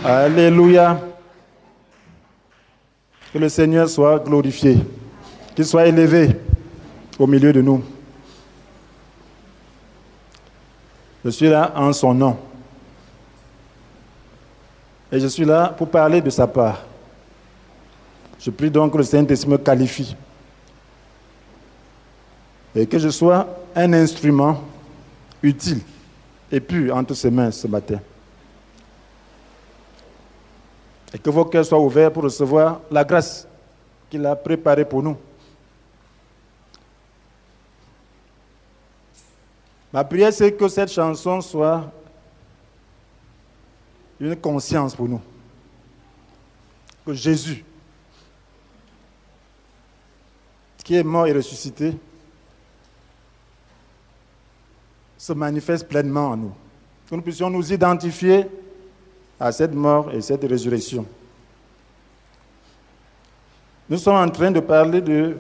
Alléluia. Que le Seigneur soit glorifié, qu'il soit élevé au milieu de nous. Je suis là en son nom. Et je suis là pour parler de sa part. Je prie donc que le Saint-Esprit me qualifie. Et que je sois un instrument utile et pur entre ses mains ce matin. Et que vos cœurs soient ouverts pour recevoir la grâce qu'il a préparée pour nous. Ma prière, c'est que cette chanson soit une conscience pour nous. Que Jésus, qui est mort et ressuscité, se manifeste pleinement en nous. Que nous puissions nous identifier à cette mort et cette résurrection. Nous sommes en train de parler de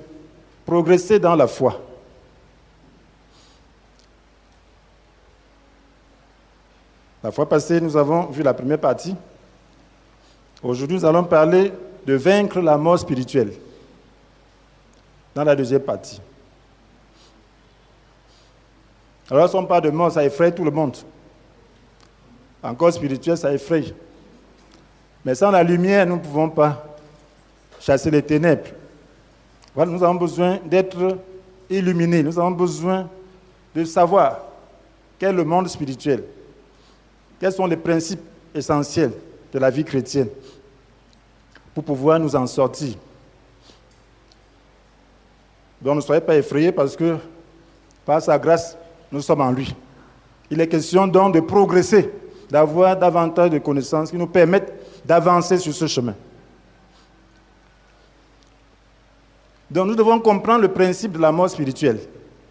progresser dans la foi. La fois passée, nous avons vu la première partie. Aujourd'hui, nous allons parler de vaincre la mort spirituelle dans la deuxième partie. Alors, si on parle de mort, ça effraie tout le monde. Encore spirituel, ça effraie. Mais sans la lumière, nous ne pouvons pas chasser les ténèbres. Voilà, nous avons besoin d'être illuminés. Nous avons besoin de savoir quel est le monde spirituel. Quels sont les principes essentiels de la vie chrétienne pour pouvoir nous en sortir. Donc ne soyez pas effrayés parce que par sa grâce, nous sommes en lui. Il est question donc de progresser, d'avoir davantage de connaissances qui nous permettent d'avancer sur ce chemin. Donc nous devons comprendre le principe de la mort spirituelle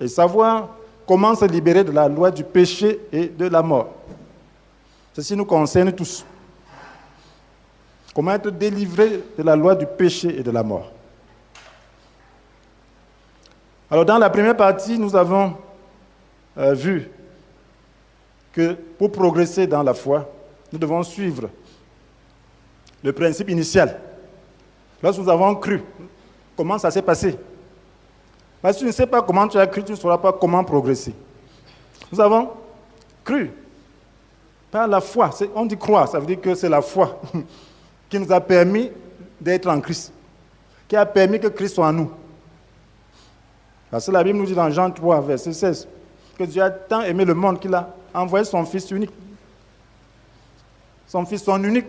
et savoir comment se libérer de la loi du péché et de la mort. Ceci nous concerne tous. Comment être délivré de la loi du péché et de la mort. Alors dans la première partie, nous avons vu que pour progresser dans la foi, nous devons suivre le principe initial. Lorsque nous avons cru, comment ça s'est passé? Parce que tu ne sais pas comment tu as cru, tu ne sauras pas comment progresser. Nous avons cru. Par la foi, on dit croire, ça veut dire que c'est la foi qui nous a permis d'être en Christ, qui a permis que Christ soit en nous. Parce que la Bible nous dit dans Jean 3, verset 16, que Dieu a tant aimé le monde qu'il a envoyé son Fils unique. Son Fils, son unique,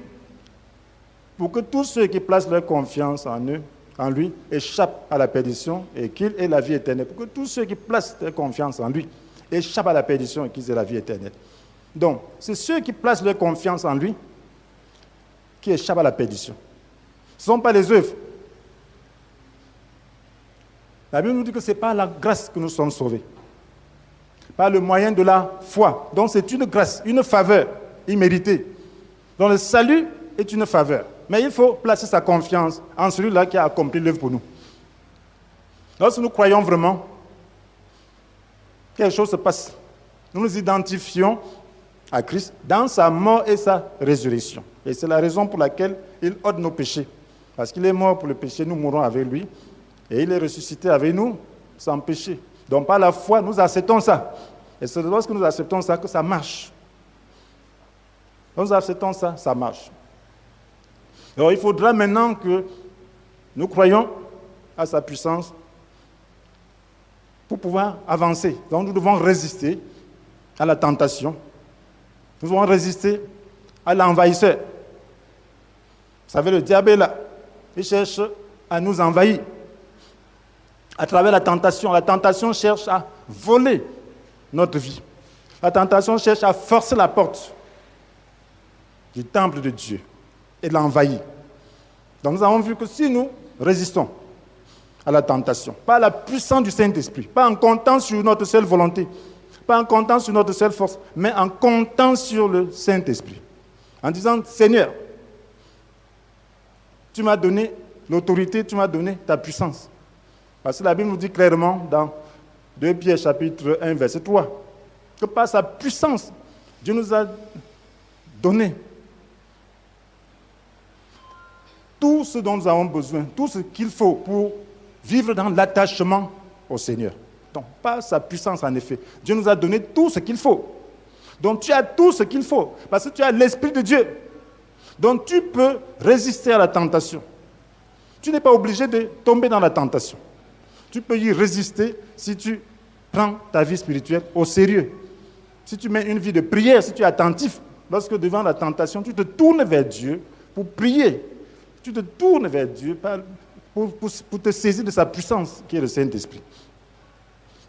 pour que tous ceux qui placent leur confiance en lui, échappent à la perdition et qu'ils aient la vie éternelle. Pour que tous ceux qui placent leur confiance en lui échappent à la perdition et qu'ils aient la vie éternelle. Donc, c'est ceux qui placent leur confiance en lui qui échappent à la perdition. Ce ne sont pas les œuvres. La Bible nous dit que ce n'est pas la grâce que nous sommes sauvés. Par le moyen de la foi. Donc, c'est une grâce, une faveur imméritée. Donc, le salut est une faveur. Mais il faut placer sa confiance en celui-là qui a accompli l'œuvre pour nous. Lorsque nous croyons vraiment, quelque chose se passe. Nous nous identifions à Christ dans sa mort et sa résurrection. Et c'est la raison pour laquelle il ôte nos péchés. Parce qu'il est mort pour le péché, nous mourrons avec lui. Et il est ressuscité avec nous sans péché. Donc par la foi, nous acceptons ça. Et c'est lorsque nous acceptons ça que ça marche. Quand nous acceptons ça, ça marche. Alors il faudra maintenant que nous croyions à sa puissance pour pouvoir avancer. Donc nous devons résister à la tentation. Nous devons résister à l'envahisseur. Vous savez, le diable est là. Il cherche à nous envahir. À travers la tentation cherche à voler notre vie. La tentation cherche à forcer la porte du temple de Dieu et l'envahir. Donc nous avons vu que si nous résistons à la tentation, par la puissance du Saint-Esprit, pas en comptant sur notre seule volonté, pas en comptant sur notre seule force, mais en comptant sur le Saint-Esprit. En disant, Seigneur, tu m'as donné l'autorité, tu m'as donné ta puissance. Parce que la Bible nous dit clairement dans 2 Pierre chapitre 1, verset 3, que par sa puissance, Dieu nous a donné tout ce dont nous avons besoin, tout ce qu'il faut pour vivre dans l'attachement au Seigneur. Donc, pas sa puissance en effet. Dieu nous a donné tout ce qu'il faut. Donc, tu as tout ce qu'il faut, parce que tu as l'Esprit de Dieu. Donc, tu peux résister à la tentation. Tu n'es pas obligé de tomber dans la tentation. Tu peux y résister si tu prends ta vie spirituelle au sérieux. Si tu mets une vie de prière, si tu es attentif, lorsque devant la tentation, tu te tournes vers Dieu pour prier. Tu te tournes vers Dieu pour te saisir de sa puissance, qui est le Saint-Esprit.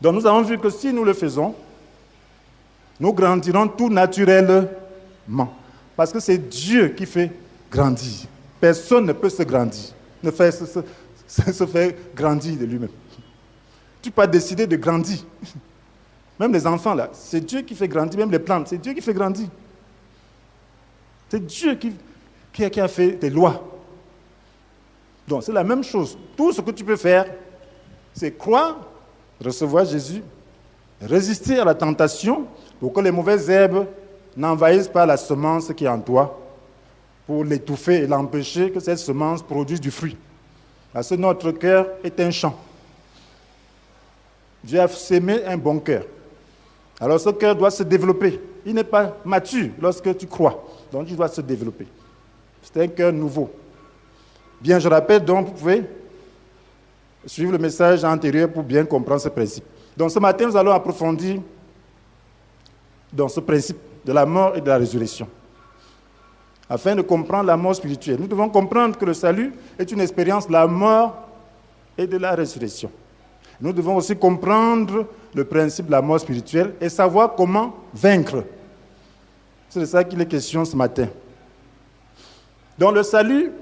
Donc nous avons vu que si nous le faisons, nous grandirons tout naturellement. Parce que c'est Dieu qui fait grandir. Personne ne peut se grandir, se faire grandir de lui-même. Tu peux pas décider de grandir. Même les enfants, là, c'est Dieu qui fait grandir, même les plantes, c'est Dieu qui fait grandir. C'est Dieu qui a fait des lois. Donc, c'est la même chose. Tout ce que tu peux faire, c'est croire, recevoir Jésus, résister à la tentation pour que les mauvaises herbes n'envahissent pas la semence qui est en toi, pour l'étouffer et l'empêcher que cette semence produise du fruit. Parce que notre cœur est un champ. Dieu a sémé un bon cœur. Alors ce cœur doit se développer. Il n'est pas mature lorsque tu crois. Donc il doit se développer. C'est un cœur nouveau. Bien, je rappelle donc, vous pouvez suivre le message antérieur pour bien comprendre ce principe. Donc ce matin, nous allons approfondir dans ce principe de la mort et de la résurrection. Afin de comprendre la mort spirituelle, nous devons comprendre que le salut est une expérience de la mort et de la résurrection. Nous devons aussi comprendre le principe de la mort spirituelle et savoir comment vaincre. C'est de ça qu'il est question ce matin. Donc le salut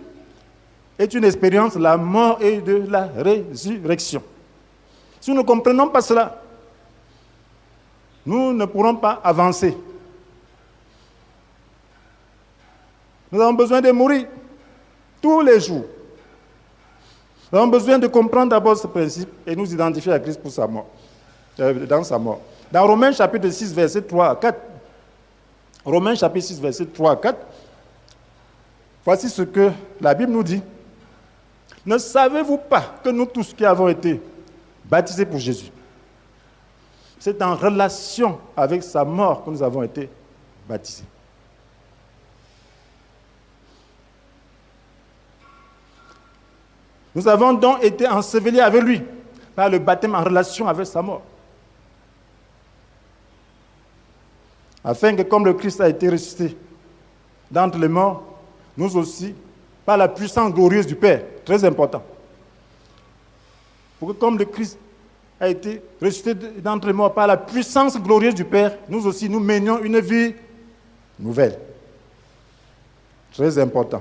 est une expérience de la mort et de la résurrection. Si nous ne comprenons pas cela, nous ne pourrons pas avancer. Nous avons besoin de mourir tous les jours. Nous avons besoin de comprendre d'abord ce principe et nous identifier à Christ pour sa mort, dans sa mort. Dans Romains chapitre 6, versets 3 à 4, Romains chapitre 6, versets 3 à 4, voici ce que la Bible nous dit. Ne savez-vous pas que nous tous qui avons été baptisés pour Jésus, c'est en relation avec sa mort que nous avons été baptisés. Nous avons donc été ensevelis avec lui par le baptême en relation avec sa mort. Afin que comme le Christ a été ressuscité d'entre les morts, nous aussi, par la puissance glorieuse du Père, très important, pour que comme le Christ a été ressuscité d'entre les morts par la puissance glorieuse du Père, nous aussi, nous menions une vie nouvelle. Très important.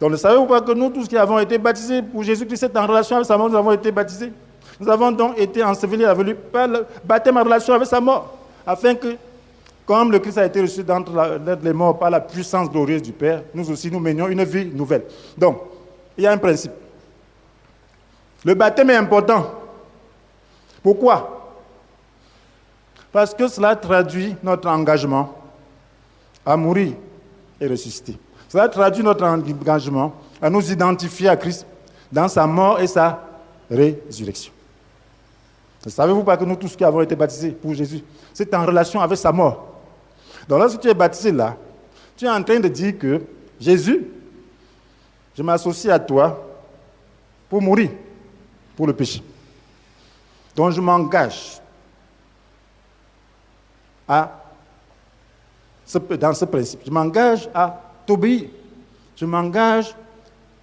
Donc ne savez-vous pas que nous tous qui avons été baptisés pour Jésus-Christ, c'est en relation avec sa mort, nous avons été baptisés. Nous avons donc été ensevelis avec lui par le baptême en relation avec sa mort, afin que, comme le Christ a été reçu d'entre les morts par la puissance glorieuse du Père, nous aussi nous menions une vie nouvelle. Donc, il y a un principe. Le baptême est important. Pourquoi? Parce que cela traduit notre engagement à mourir et ressusciter. Cela traduit notre engagement à nous identifier à Christ dans sa mort et sa résurrection. Ne savez-vous pas que nous tous qui avons été baptisés pour Jésus, c'est en relation avec sa mort. Donc lorsque tu es baptisé là, tu es en train de dire que Jésus, je m'associe à toi pour mourir pour le péché. Donc je m'engage dans ce principe. Je m'engage à t'obéir. Je m'engage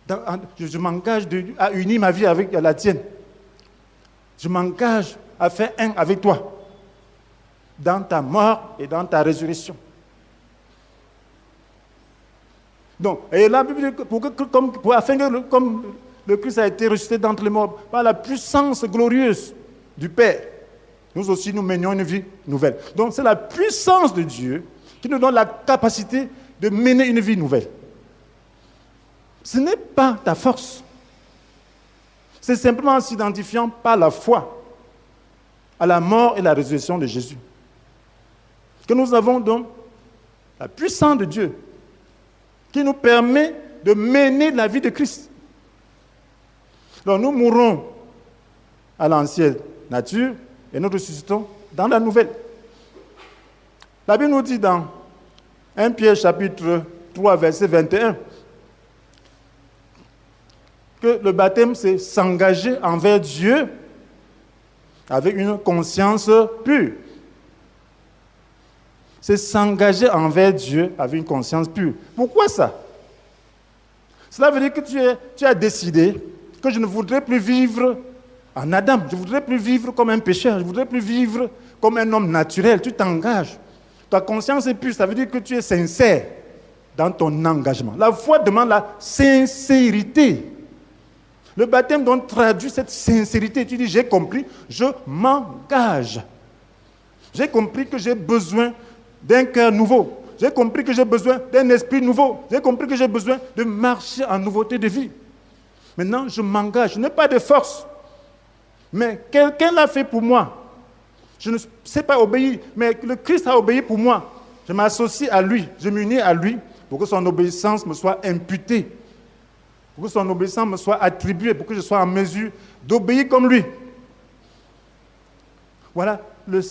à unir ma vie avec la tienne. Je m'engage à faire un avec toi dans ta mort et dans ta résurrection. Donc, et la Bible dit afin que comme le Christ a été ressuscité d'entre les morts par la puissance glorieuse du Père, nous aussi nous menions une vie nouvelle. Donc c'est la puissance de Dieu qui nous donne la capacité de mener une vie nouvelle. Ce n'est pas ta force. C'est simplement en s'identifiant par la foi à la mort et la résurrection de Jésus que nous avons donc la puissance de Dieu qui nous permet de mener la vie de Christ. Donc nous mourrons à l'ancienne nature et nous ressuscitons dans la nouvelle. La Bible nous dit dans 1 Pierre chapitre 3, verset 21, que le baptême, c'est s'engager envers Dieu avec une conscience pure. C'est s'engager envers Dieu avec une conscience pure. Pourquoi ça? Cela veut dire que tu as décidé que je ne voudrais plus vivre en Adam. Je ne voudrais plus vivre comme un pécheur. Je ne voudrais plus vivre comme un homme naturel. Tu t'engages. Ta conscience est pure. Ça veut dire que tu es sincère dans ton engagement. La foi demande la sincérité. Le baptême donc traduit cette sincérité. Tu dis, j'ai compris, je m'engage. J'ai compris que j'ai besoin d'un cœur nouveau. J'ai compris que j'ai besoin d'un esprit nouveau. J'ai compris que j'ai besoin de marcher en nouveauté de vie. Maintenant, je m'engage. Je n'ai pas de force. Mais quelqu'un l'a fait pour moi. Je ne sais pas obéir, mais le Christ a obéi pour moi. Je m'associe à lui. Je m'unis à lui pour que son obéissance me soit imputée. Pour que son obéissance me soit attribuée. Pour que je sois en mesure d'obéir comme lui. Voilà le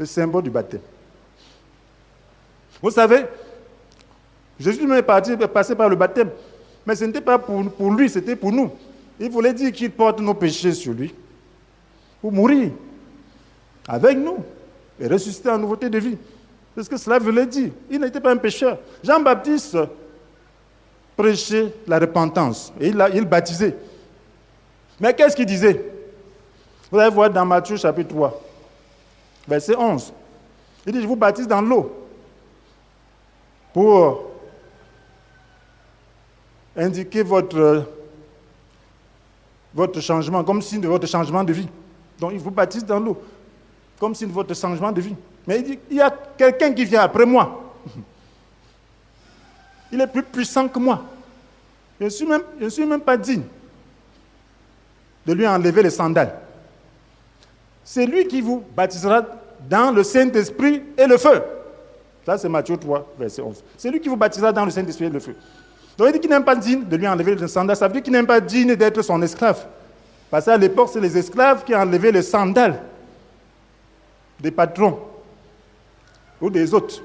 symbole du baptême. Vous savez, Jésus est passé par le baptême, mais ce n'était pas pour lui, c'était pour nous. Il voulait dire qu'il porte nos péchés sur lui, pour mourir avec nous et ressusciter en nouveauté de vie. C'est ce que cela voulait dire. Il n'était pas un pécheur. Jean-Baptiste prêchait la repentance et il baptisait. Mais qu'est-ce qu'il disait? Vous allez voir dans Matthieu chapitre 3, verset 11. Il dit, je vous baptise dans l'eau pour indiquer votre changement, comme signe de votre changement de vie. Donc, il vous baptise dans l'eau, comme signe de votre changement de vie. Mais il dit, il y a quelqu'un qui vient après moi. Il est plus puissant que moi. Je ne suis même pas digne de lui enlever les sandales. C'est lui qui vous baptisera dans le Saint-Esprit et le feu. Ça, c'est Matthieu 3, verset 11. C'est lui qui vous baptisera dans le Saint-Esprit et le feu. Donc, il dit qu'il n'est pas digne de lui enlever les sandales. Ça veut dire qu'il n'est pas digne d'être son esclave. Parce qu'à l'époque, c'est les esclaves qui enlevaient les sandales des patrons ou des autres.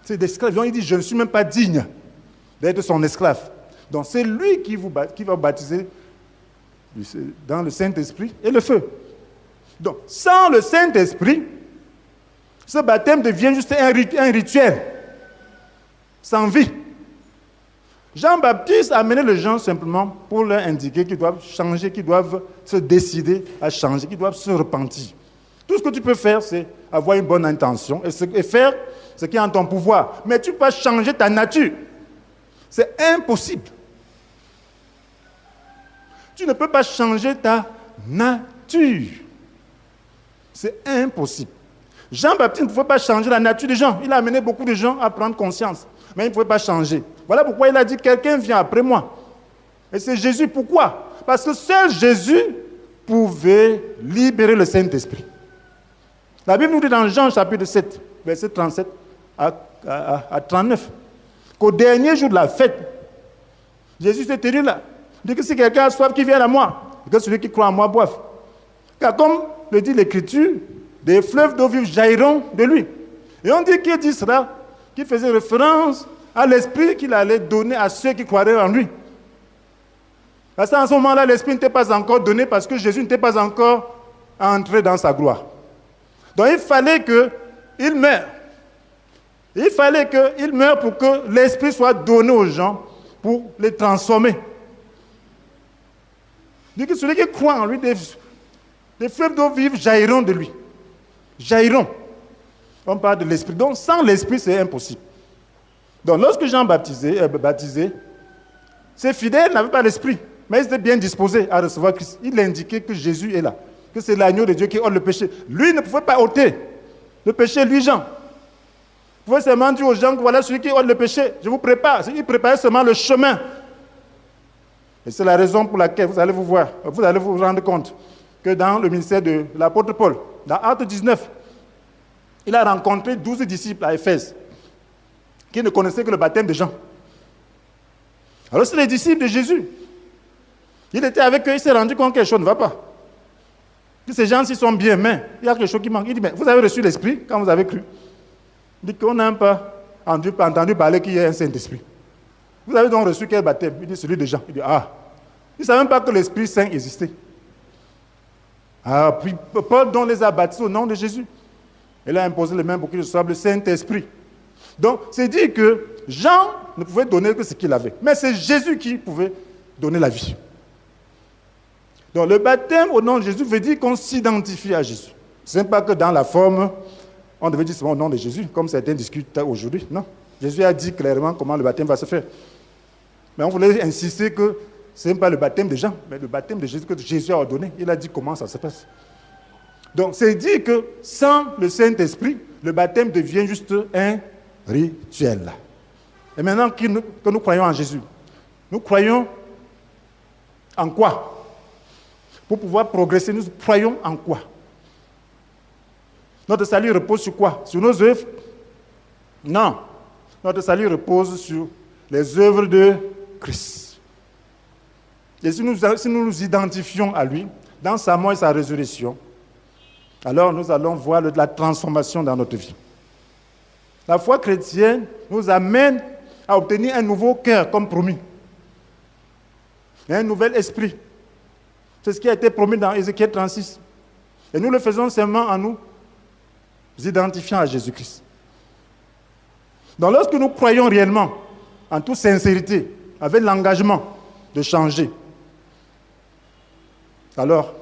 C'est des esclaves. Donc, il dit, je ne suis même pas digne d'être son esclave. Donc, c'est lui qui va baptiser dans le Saint-Esprit et le feu. Donc, sans le Saint-Esprit, ce baptême devient juste un rituel, sans vie. Jean-Baptiste a amené les gens simplement pour leur indiquer qu'ils doivent changer, qu'ils doivent se décider à changer, qu'ils doivent se repentir. Tout ce que tu peux faire, c'est avoir une bonne intention et faire ce qui est en ton pouvoir. Mais tu ne peux pas changer ta nature. C'est impossible. Tu ne peux pas changer ta nature. C'est impossible. Jean-Baptiste ne pouvait pas changer la nature des gens. Il a amené beaucoup de gens à prendre conscience. Mais il ne pouvait pas changer. Voilà pourquoi il a dit, quelqu'un vient après moi. Et c'est Jésus. Pourquoi? Parce que seul Jésus pouvait libérer le Saint-Esprit. La Bible nous dit dans Jean chapitre 7, verset 37 à 39, qu'au dernier jour de la fête, Jésus s'est tenu là. Il dit que si quelqu'un a soif, qu'il vienne à moi. Et que celui qui croit en moi boive. Car comme le dit l'Écriture, des fleuves d'eau vive jailliront de lui. Et on dit qu'il dit cela, qu'il faisait référence à l'esprit qu'il allait donner à ceux qui croiraient en lui. Parce qu'en ce moment-là, l'esprit n'était pas encore donné parce que Jésus n'était pas encore entré dans sa gloire. Donc il fallait qu'il meure. Il fallait qu'il meure pour que l'esprit soit donné aux gens pour les transformer. Il dit que celui qui croit en lui, des fleuves d'eau vive jailliront de lui. Jailliront. On parle de l'esprit. Donc sans l'esprit, c'est impossible. Donc lorsque Jean baptisé, ses fidèles n'avaient pas l'esprit, mais ils étaient bien disposés à recevoir Christ. Il indiquait que Jésus est là, que c'est l'agneau de Dieu qui ôte le péché. Lui ne pouvait pas ôter le péché, lui Jean. Il pouvait seulement dire aux gens que voilà celui qui ôte le péché, je vous prépare. Il préparait seulement le chemin. Et c'est la raison pour laquelle vous allez vous rendre compte que dans le ministère de l'apôtre Paul, dans Actes 19, il a rencontré 12 disciples à Éphèse qui ne connaissaient que le baptême de Jean. Alors c'est les disciples de Jésus. Il était avec eux, il s'est rendu compte que quelque chose ne va pas. Que ces gens-ci sont bien, mais il y a quelque chose qui manque. Il dit, mais vous avez reçu l'Esprit quand vous avez cru. Il dit qu'on n'a pas entendu parler qu'il y a un Saint-Esprit. Vous avez donc reçu quel baptême? Il dit, celui de Jean. Il dit, ah. Il ne savait même pas que l'Esprit Saint existait. Ah, puis Paul donc les a baptisés au nom de Jésus. Il a imposé les mains pour qu'il soit le Saint-Esprit. Donc, c'est dit que Jean ne pouvait donner que ce qu'il avait. Mais c'est Jésus qui pouvait donner la vie. Donc, le baptême au nom de Jésus veut dire qu'on s'identifie à Jésus. Ce n'est pas que dans la forme, on devait dire seulement au nom de Jésus, comme certains discutent aujourd'hui. Non. Jésus a dit clairement comment le baptême va se faire. Mais on voulait insister que ce n'est pas le baptême de Jean, mais le baptême de Jésus que Jésus a ordonné. Il a dit comment ça se passe. Donc, c'est dit que sans le Saint-Esprit, le baptême devient juste un rituel. Et maintenant que nous croyons en Jésus, nous croyons en quoi? Pour pouvoir progresser, nous croyons en quoi? Notre salut repose sur quoi? Sur nos œuvres? Non. Notre salut repose sur les œuvres de Christ. Et si nous nous identifions à lui, dans sa mort et sa résurrection, alors nous allons voir la transformation dans notre vie. La foi chrétienne nous amène à obtenir un nouveau cœur comme promis. Et un nouvel esprit. C'est ce qui a été promis dans Ézéchiel 36. Et nous le faisons seulement en nous identifiant à Jésus-Christ. Donc lorsque nous croyons réellement, en toute sincérité, avec l'engagement de changer, alors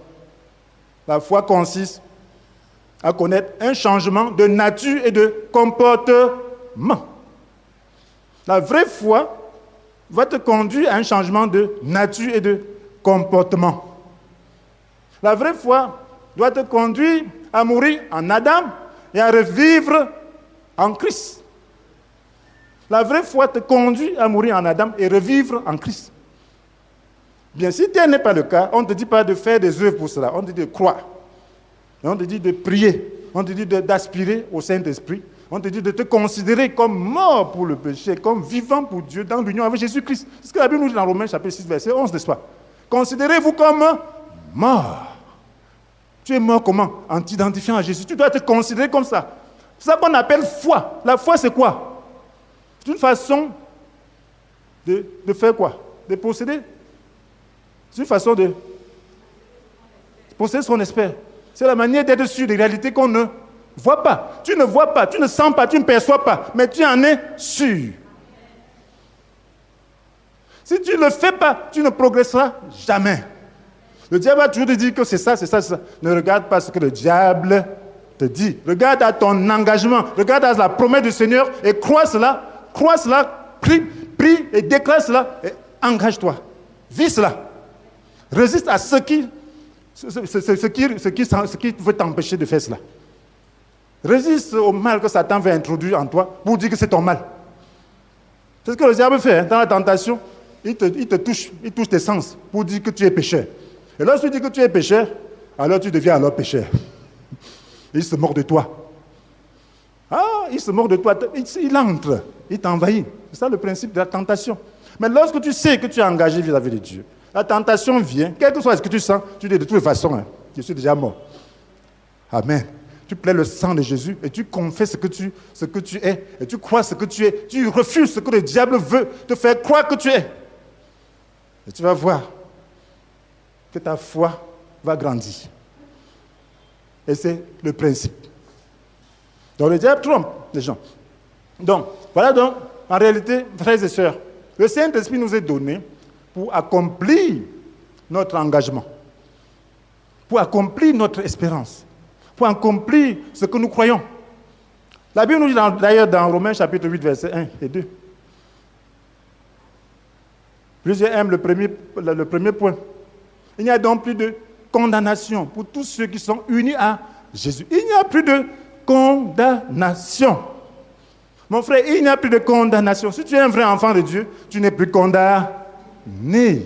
la foi consiste à connaître un changement de nature et de comportement. La vraie foi va te conduire à un changement de nature et de comportement. La vraie foi doit te conduire à mourir en Adam et à revivre en Christ. La vraie foi te conduit à mourir en Adam et revivre en Christ. Bien, si tel n'est pas le cas, on ne te dit pas de faire des œuvres pour cela, on te dit de croire. On te dit de prier, on te dit d'aspirer au Saint-Esprit, on te dit de te considérer comme mort pour le péché, comme vivant pour Dieu dans l'union avec Jésus-Christ. C'est ce que la Bible nous dit dans Romains chapitre 6, verset 11, n'est-ce pas? Considérez-vous comme mort. Tu es mort comment? En t'identifiant à Jésus. Tu dois te considérer comme ça. C'est ça qu'on appelle foi. La foi, c'est quoi? C'est une façon de faire quoi? De posséder. C'est une façon de posséder son esprit. C'est la manière d'être sûr des réalités qu'on ne voit pas. Tu ne vois pas, tu ne sens pas, tu ne perçois pas, mais tu en es sûr. Si tu ne le fais pas, tu ne progresseras jamais. Le diable va toujours te dire que c'est ça, c'est ça, c'est ça. Ne regarde pas ce que le diable te dit. Regarde à ton engagement, regarde à la promesse du Seigneur et crois cela, prie et déclare cela et engage-toi. Vis cela. Résiste à ce qui veut t'empêcher de faire cela. Résiste au mal que Satan veut introduire en toi pour dire que c'est ton mal. C'est ce que le diable fait dans la tentation. Il te touche, il touche tes sens pour dire que tu es pécheur. Et lorsque tu dis que tu es pécheur, alors tu deviens alors pécheur. Il se moque de toi. Ah, il se moque de toi. Il entre, il t'envahit. C'est ça le principe de la tentation. Mais lorsque tu sais que tu es engagé vis-à-vis de Dieu, la tentation vient, quel que soit ce que tu sens, tu dis de toute façon, je suis déjà mort. Amen. Tu plais le sang de Jésus et tu confesses ce que tu es et tu crois ce que tu es. Tu refuses ce que le diable veut te faire croire que tu es. Et tu vas voir que ta foi va grandir. Et c'est le principe. Donc le diable trompe les gens. Donc, voilà donc, en réalité, frères et sœurs, le Saint-Esprit nous est donné pour accomplir notre engagement, pour accomplir notre espérance, pour accomplir ce que nous croyons. La Bible nous dit d'ailleurs dans Romains chapitre 8, verset 1 et 2. Plusieurs aiment le premier point. Il n'y a donc plus de condamnation pour tous ceux qui sont unis à Jésus. Il n'y a plus de condamnation. Mon frère, il n'y a plus de condamnation. Si tu es un vrai enfant de Dieu, tu n'es plus condamné.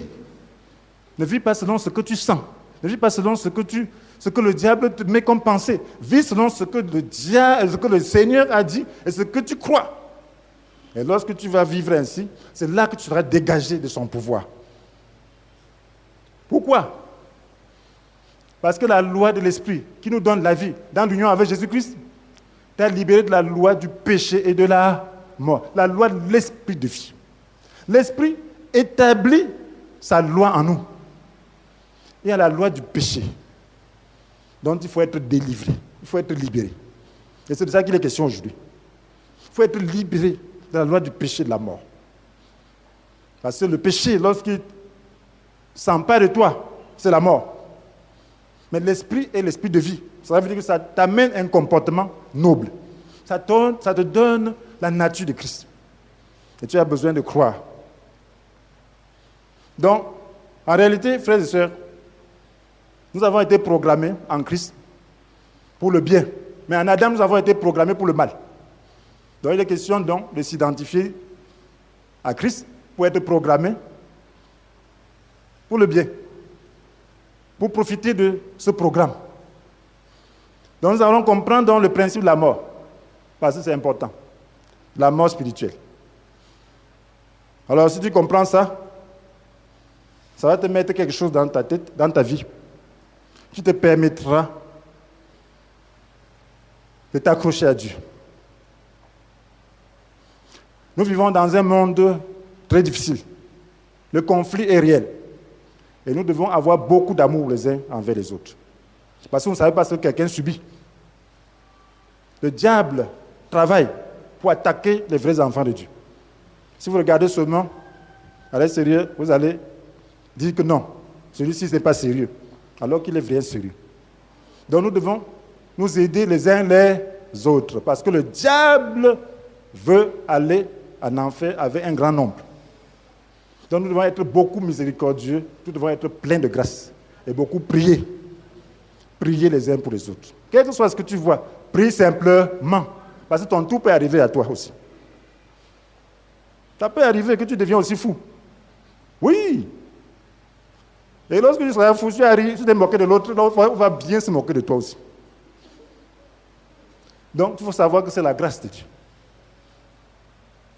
Ne vis pas selon ce que tu sens. Ne vis pas selon ce que le diable te met comme pensée. Vis selon ce que le Seigneur a dit et ce que tu crois. Et lorsque tu vas vivre ainsi, c'est là que tu seras dégagé de son pouvoir. Pourquoi? Parce que la loi de l'Esprit qui nous donne la vie dans l'union avec Jésus-Christ t'a libéré de la loi du péché et de la mort. La loi de l'Esprit de vie. L'Esprit établit sa loi en nous. Il y a la loi du péché dont il faut être délivré, il faut être libéré. Et c'est de ça qu'il est question aujourd'hui. Il faut être libéré de la loi du péché et de la mort. Parce que le péché, lorsqu'il s'empare de toi, c'est la mort. Mais l'esprit est l'esprit de vie. Ça veut dire que ça t'amène un comportement noble. Ça te donne la nature de Christ. Et tu as besoin de croire. Donc, en réalité, frères et sœurs, nous avons été programmés en Christ pour le bien. Mais en Adam, nous avons été programmés pour le mal. Donc, il est question donc de s'identifier à Christ pour être programmé pour le bien, pour profiter de ce programme. Donc, nous allons comprendre donc le principe de la mort, parce que c'est important. La mort spirituelle. Alors, si tu comprends ça, ça va te mettre quelque chose dans ta tête, dans ta vie, qui te permettra de t'accrocher à Dieu. Nous vivons dans un monde très difficile. Le conflit est réel. Et nous devons avoir beaucoup d'amour les uns envers les autres. Parce que vous ne savez pas ce que quelqu'un subit. Le diable travaille pour attaquer les vrais enfants de Dieu. Si vous regardez seulement à l'extérieur, vous allez dire que non, celui-ci n'est pas sérieux, alors qu'il est vraiment sérieux. Donc nous devons nous aider les uns les autres, parce que le diable veut aller en enfer avec un grand nombre. Donc nous devons être beaucoup miséricordieux, nous devons être pleins de grâce et beaucoup prier. Prier les uns pour les autres. Quel que soit ce que tu vois, prie simplement, parce que ton tour peut arriver à toi aussi. Ça peut arriver que tu deviens aussi fou. Oui. Et lorsque tu seras fou, tu te moquer de l'autre, on va bien se moquer de toi aussi. Donc, il faut savoir que c'est la grâce de Dieu.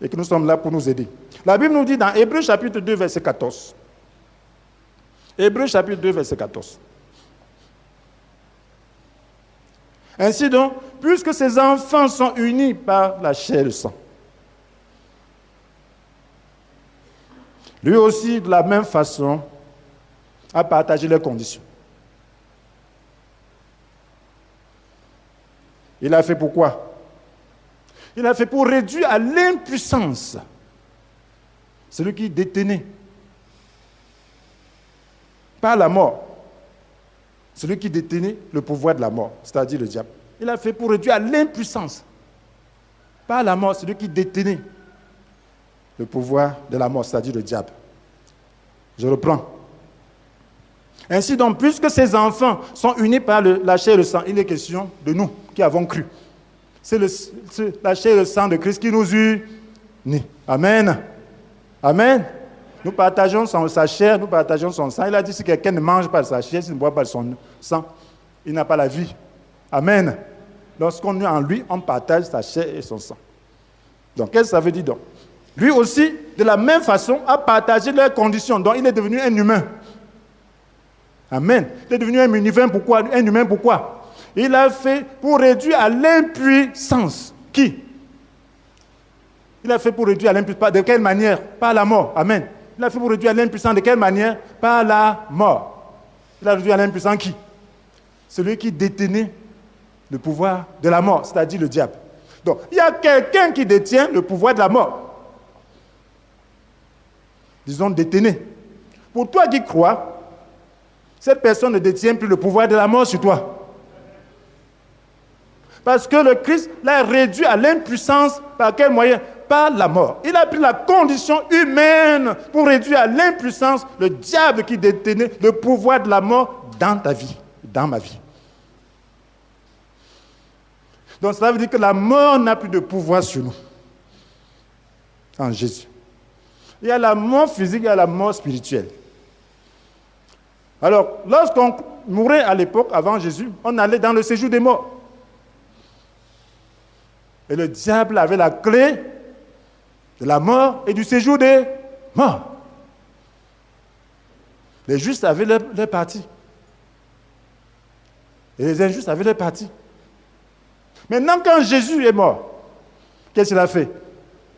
Et que nous sommes là pour nous aider. La Bible nous dit dans Hébreux chapitre 2, verset 14. Hébreux chapitre 2, verset 14. Ainsi donc, puisque ces enfants sont unis par la chair et le sang, lui aussi, de la même façon, a partagé leurs conditions. Il a fait pourquoi? Il a fait pour réduire à l'impuissance celui qui détenait par la mort, celui qui détenait le pouvoir de la mort, c'est-à-dire le diable. Il a fait pour réduire à l'impuissance par la mort celui qui détenait le pouvoir de la mort, c'est-à-dire le diable. Je reprends. Ainsi donc, puisque ces enfants sont unis par la chair et le sang, il est question de nous qui avons cru. C'est la chair et le sang de Christ qui nous unit. Amen. Amen. Nous partageons sa chair, nous partageons son sang. Il a dit, si quelqu'un ne mange pas de sa chair, s'il ne boit pas de son sang, il n'a pas la vie. Amen. Lorsqu'on est en lui, on partage sa chair et son sang. Donc, qu'est-ce que ça veut dire donc? Lui aussi, de la même façon, a partagé leurs conditions. Donc, il est devenu un humain. Amen. Il est devenu un humain. Pourquoi? Un humain, pourquoi? Il a fait pour réduire à l'impuissance. Qui? Il a fait pour réduire à l'impuissance. De quelle manière? Par la mort. Amen. Il a fait pour réduire à l'impuissance. De quelle manière? Par la mort. Il a réduit à l'impuissance qui? Celui qui détenait le pouvoir de la mort, c'est-à-dire le diable. Donc, il y a quelqu'un qui détient le pouvoir de la mort. Disons, détenez. Pour toi qui crois, cette personne ne détient plus le pouvoir de la mort sur toi. Parce que le Christ l'a réduit à l'impuissance par quel moyen? Par la mort. Il a pris la condition humaine pour réduire à l'impuissance le diable qui détenait le pouvoir de la mort dans ta vie, dans ma vie. Donc cela veut dire que la mort n'a plus de pouvoir sur nous. En Jésus. Il y a la mort physique, il y a la mort spirituelle. Alors, lorsqu'on mourait à l'époque, avant Jésus, on allait dans le séjour des morts. Et le diable avait la clé de la mort et du séjour des morts. Les justes avaient leur partie. Et les injustes avaient leur partie. Maintenant, quand Jésus est mort, qu'est-ce qu'il a fait?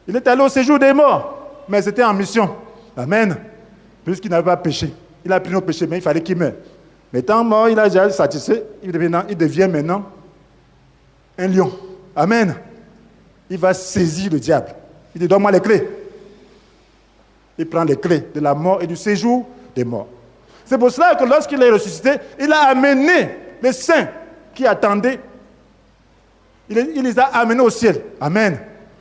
Il est allé au séjour des morts, mais c'était en mission. Amen. Puisqu'il n'avait pas péché. Il a pris nos péchés, mais il fallait qu'il meure. Mais étant mort, il a déjà satisfait. Il devient maintenant un lion. Amen. Il va saisir le diable. Il dit, donne-moi les clés. Il prend les clés de la mort et du séjour des morts. C'est pour cela que lorsqu'il est ressuscité, il a amené les saints qui attendaient. Il les a amenés au ciel. Amen.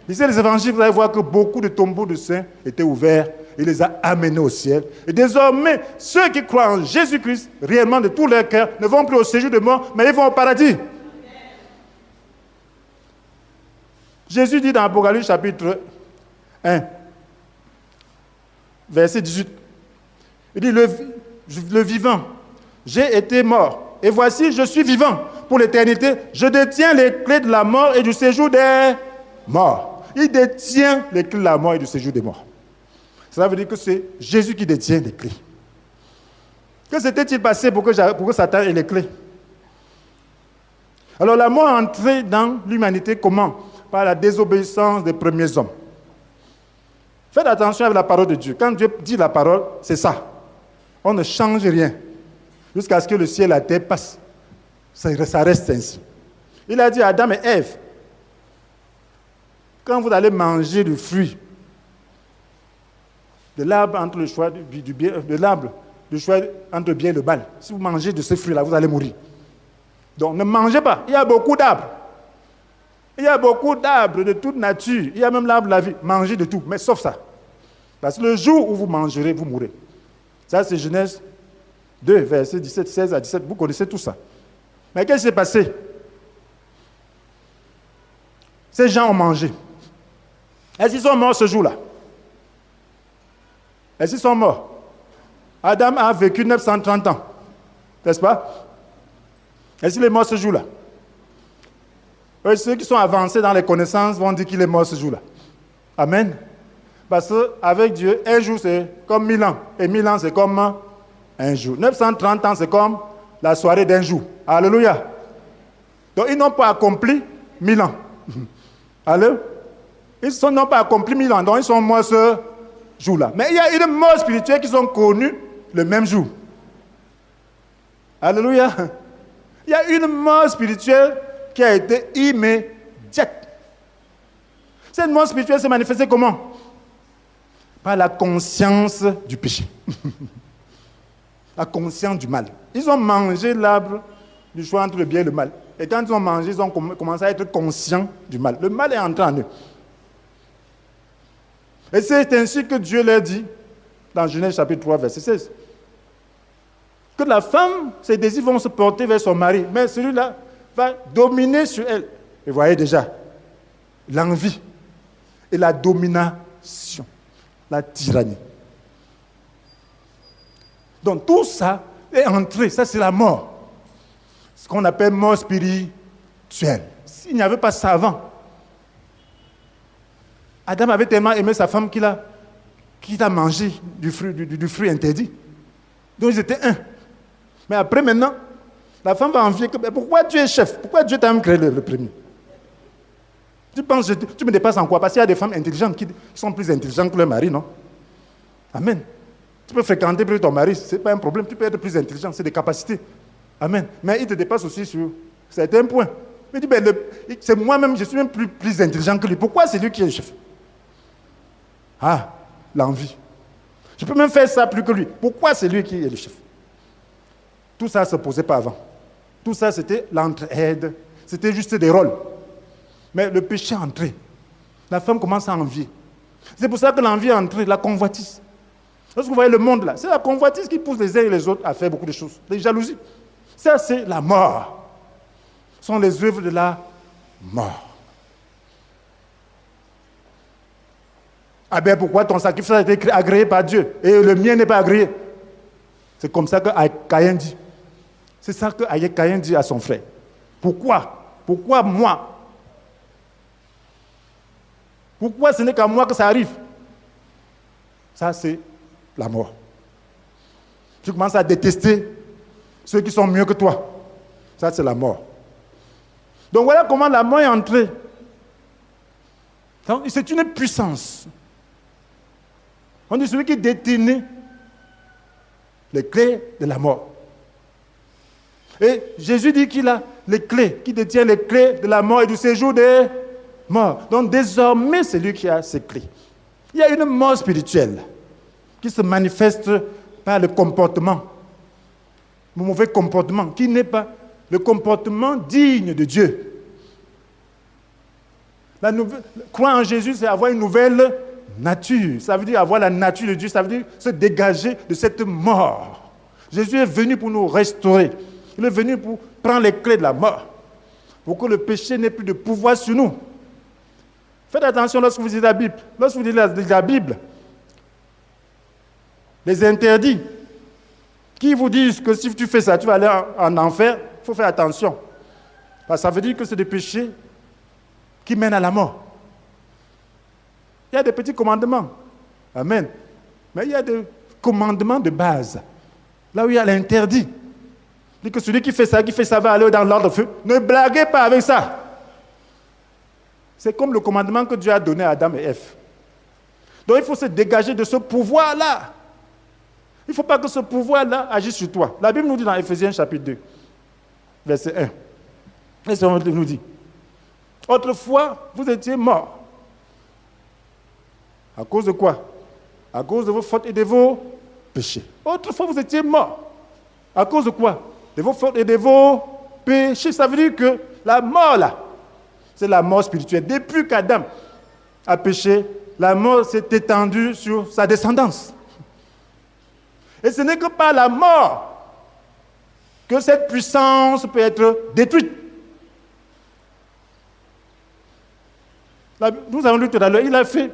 Lisez les évangiles, vous allez voir que beaucoup de tombeaux de saints étaient ouverts. Il les a amenés au ciel. Et désormais, ceux qui croient en Jésus-Christ, réellement de tout leur cœur, ne vont plus au séjour de mort, mais ils vont au paradis. Jésus dit dans Apocalypse chapitre 1, verset 18, il dit, le vivant, j'ai été mort, et voici, je suis vivant pour l'éternité, je détiens les clés de la mort et du séjour des morts. Il détient les clés de la mort et du séjour des morts. Cela veut dire que c'est Jésus qui détient les clés. Que s'était-il passé pour que Satan ait les clés? Alors la mort est entrée dans l'humanité comment? Par la désobéissance des premiers hommes. Faites attention avec la parole de Dieu. Quand Dieu dit la parole, c'est ça. On ne change rien jusqu'à ce que le ciel et la terre passent. Ça reste ainsi. Il a dit à Adam et Ève, quand vous allez manger du fruit, de l'arbre entre le choix du bien, de l'arbre, le choix entre le bien et le mal. Si vous mangez de ce fruit-là, vous allez mourir. Donc ne mangez pas. Il y a beaucoup d'arbres. Il y a beaucoup d'arbres de toute nature. Il y a même l'arbre de la vie. Mangez de tout, mais sauf ça. Parce que le jour où vous mangerez, vous mourrez. Ça, c'est Genèse 2, versets 17, 16 à 17. Vous connaissez tout ça. Mais qu'est-ce qui s'est passé? Ces gens ont mangé. Est-ce qu'ils sont morts ce jour-là? Est-ce qu'ils sont morts? Adam a vécu 930 ans. N'est-ce pas? Est-ce qu'il est mort ce jour-là? Ceux qui sont avancés dans les connaissances vont dire qu'il est mort ce jour-là. Amen. Parce qu'avec Dieu, un jour c'est comme 1000 ans. Et 1000 ans c'est comme un jour. 930 ans c'est comme la soirée d'un jour. Alléluia. Donc ils n'ont pas accompli 1000 ans. Alléluia. Ils n'ont pas accompli 1000 ans. Donc ils sont morts ce jour-là. Mais il y a une mort spirituelle qu'ils ont connue le même jour. Alléluia. Il y a une mort spirituelle qui a été immédiate. Cette mort spirituelle s'est manifestée comment? Par la conscience du péché. La conscience du mal. Ils ont mangé l'arbre du choix entre le bien et le mal. Et quand ils ont mangé, ils ont commencé à être conscients du mal. Le mal est entré en eux. Et c'est ainsi que Dieu leur dit, dans Genèse chapitre 3, verset 16, que la femme, ses désirs vont se porter vers son mari, mais celui-là va dominer sur elle. Et vous voyez déjà, l'envie et la domination, la tyrannie. Donc tout ça est entré, ça c'est la mort. Ce qu'on appelle mort spirituelle. S'il n'y avait pas ça avant, Adam avait tellement aimé sa femme qu'il a mangé du fruit interdit. Donc ils étaient un. Mais après maintenant, la femme va envier que pourquoi tu es chef? Pourquoi Dieu t'a même créé le premier? Tu penses, tu me dépasses en quoi? Parce qu'il y a des femmes intelligentes qui sont plus intelligentes que leur mari, non? Amen. Tu peux fréquenter plus ton mari, ce n'est pas un problème. Tu peux être plus intelligent, c'est des capacités. Amen. Mais il te dépasse aussi sur certains points. Il dit, c'est moi-même, je suis même plus intelligent que lui. Pourquoi c'est lui qui est le chef? Ah, l'envie. Je peux même faire ça plus que lui. Pourquoi c'est lui qui est le chef? Tout ça ne se posait pas avant. Tout ça, c'était l'entraide. C'était juste des rôles. Mais le péché est entré. La femme commence à envier. C'est pour ça que l'envie est entrée, la convoitise. Lorsque vous voyez le monde là, c'est la convoitise qui pousse les uns et les autres à faire beaucoup de choses. Les jalousies. Ça, c'est la mort. Ce sont les œuvres de la mort. Ah ben pourquoi ton sacrifice a été agréé par Dieu et le mien n'est pas agréé? C'est comme ça que Caïn dit. C'est ça que Caïn dit à son frère. Pourquoi? Pourquoi moi? Pourquoi ce n'est qu'à moi que ça arrive? Ça, c'est la mort. Tu commences à détester ceux qui sont mieux que toi. Ça, c'est la mort. Donc voilà comment la mort est entrée. Donc, c'est une puissance. On dit celui qui détenait les clés de la mort. Et Jésus dit qu'il a les clés, qu'il détient les clés de la mort et du séjour des morts. Donc désormais, c'est lui qui a ces clés. Il y a une mort spirituelle qui se manifeste par le comportement, le mauvais comportement, qui n'est pas le comportement digne de Dieu. Croire en Jésus, c'est avoir une nouvelle nature. Ça veut dire avoir la nature de Dieu, ça veut dire se dégager de cette mort. Jésus est venu pour nous restaurer. Il est venu pour prendre les clés de la mort, pour que le péché n'ait plus de pouvoir sur nous. Faites attention lorsque vous lisez la Bible. Lorsque vous lisez la Bible, les interdits qui vous disent que si tu fais ça, tu vas aller en enfer, il faut faire attention. Parce que ça veut dire que c'est des péchés qui mènent à la mort. Il y a des petits commandements. Amen. Mais il y a des commandements de base. Là où il y a l'interdit. Il dit que celui qui fait ça va aller dans l'ordre de feu. Ne blaguez pas avec ça. C'est comme le commandement que Dieu a donné à Adam et Ève. Donc il faut se dégager de ce pouvoir-là. Il ne faut pas que ce pouvoir-là agisse sur toi. La Bible nous dit dans Éphésiens chapitre 2, verset 1. Et ça nous dit, autrefois, vous étiez morts. À cause de quoi? À cause de vos fautes et de vos péchés. Autrefois, vous étiez morts. À cause de quoi? De vos fautes et de vos péchés. Ça veut dire que la mort, là, c'est la mort spirituelle. Depuis qu'Adam a péché, la mort s'est étendue sur sa descendance. Et ce n'est que par la mort que cette puissance peut être détruite. Nous avons lu tout à l'heure, il a fait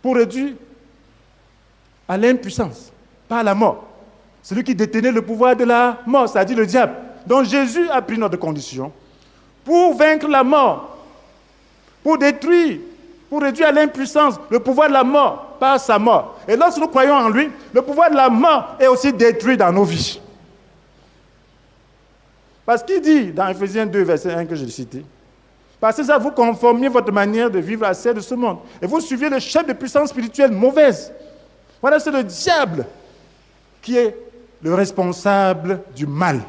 pour réduire à l'impuissance, par la mort. Celui qui détenait le pouvoir de la mort, c'est-à-dire le diable. Donc Jésus a pris notre condition pour vaincre la mort, pour détruire, pour réduire à l'impuissance le pouvoir de la mort par sa mort. Et lorsque nous croyons en lui, le pouvoir de la mort est aussi détruit dans nos vies. Parce qu'il dit dans Éphésiens 2, verset 1 que j'ai cité, parce que ça vous conformiez votre manière de vivre à celle de ce monde. Et vous suiviez le chef de puissance spirituelle mauvaise. Voilà, c'est le diable qui est le responsable du mal.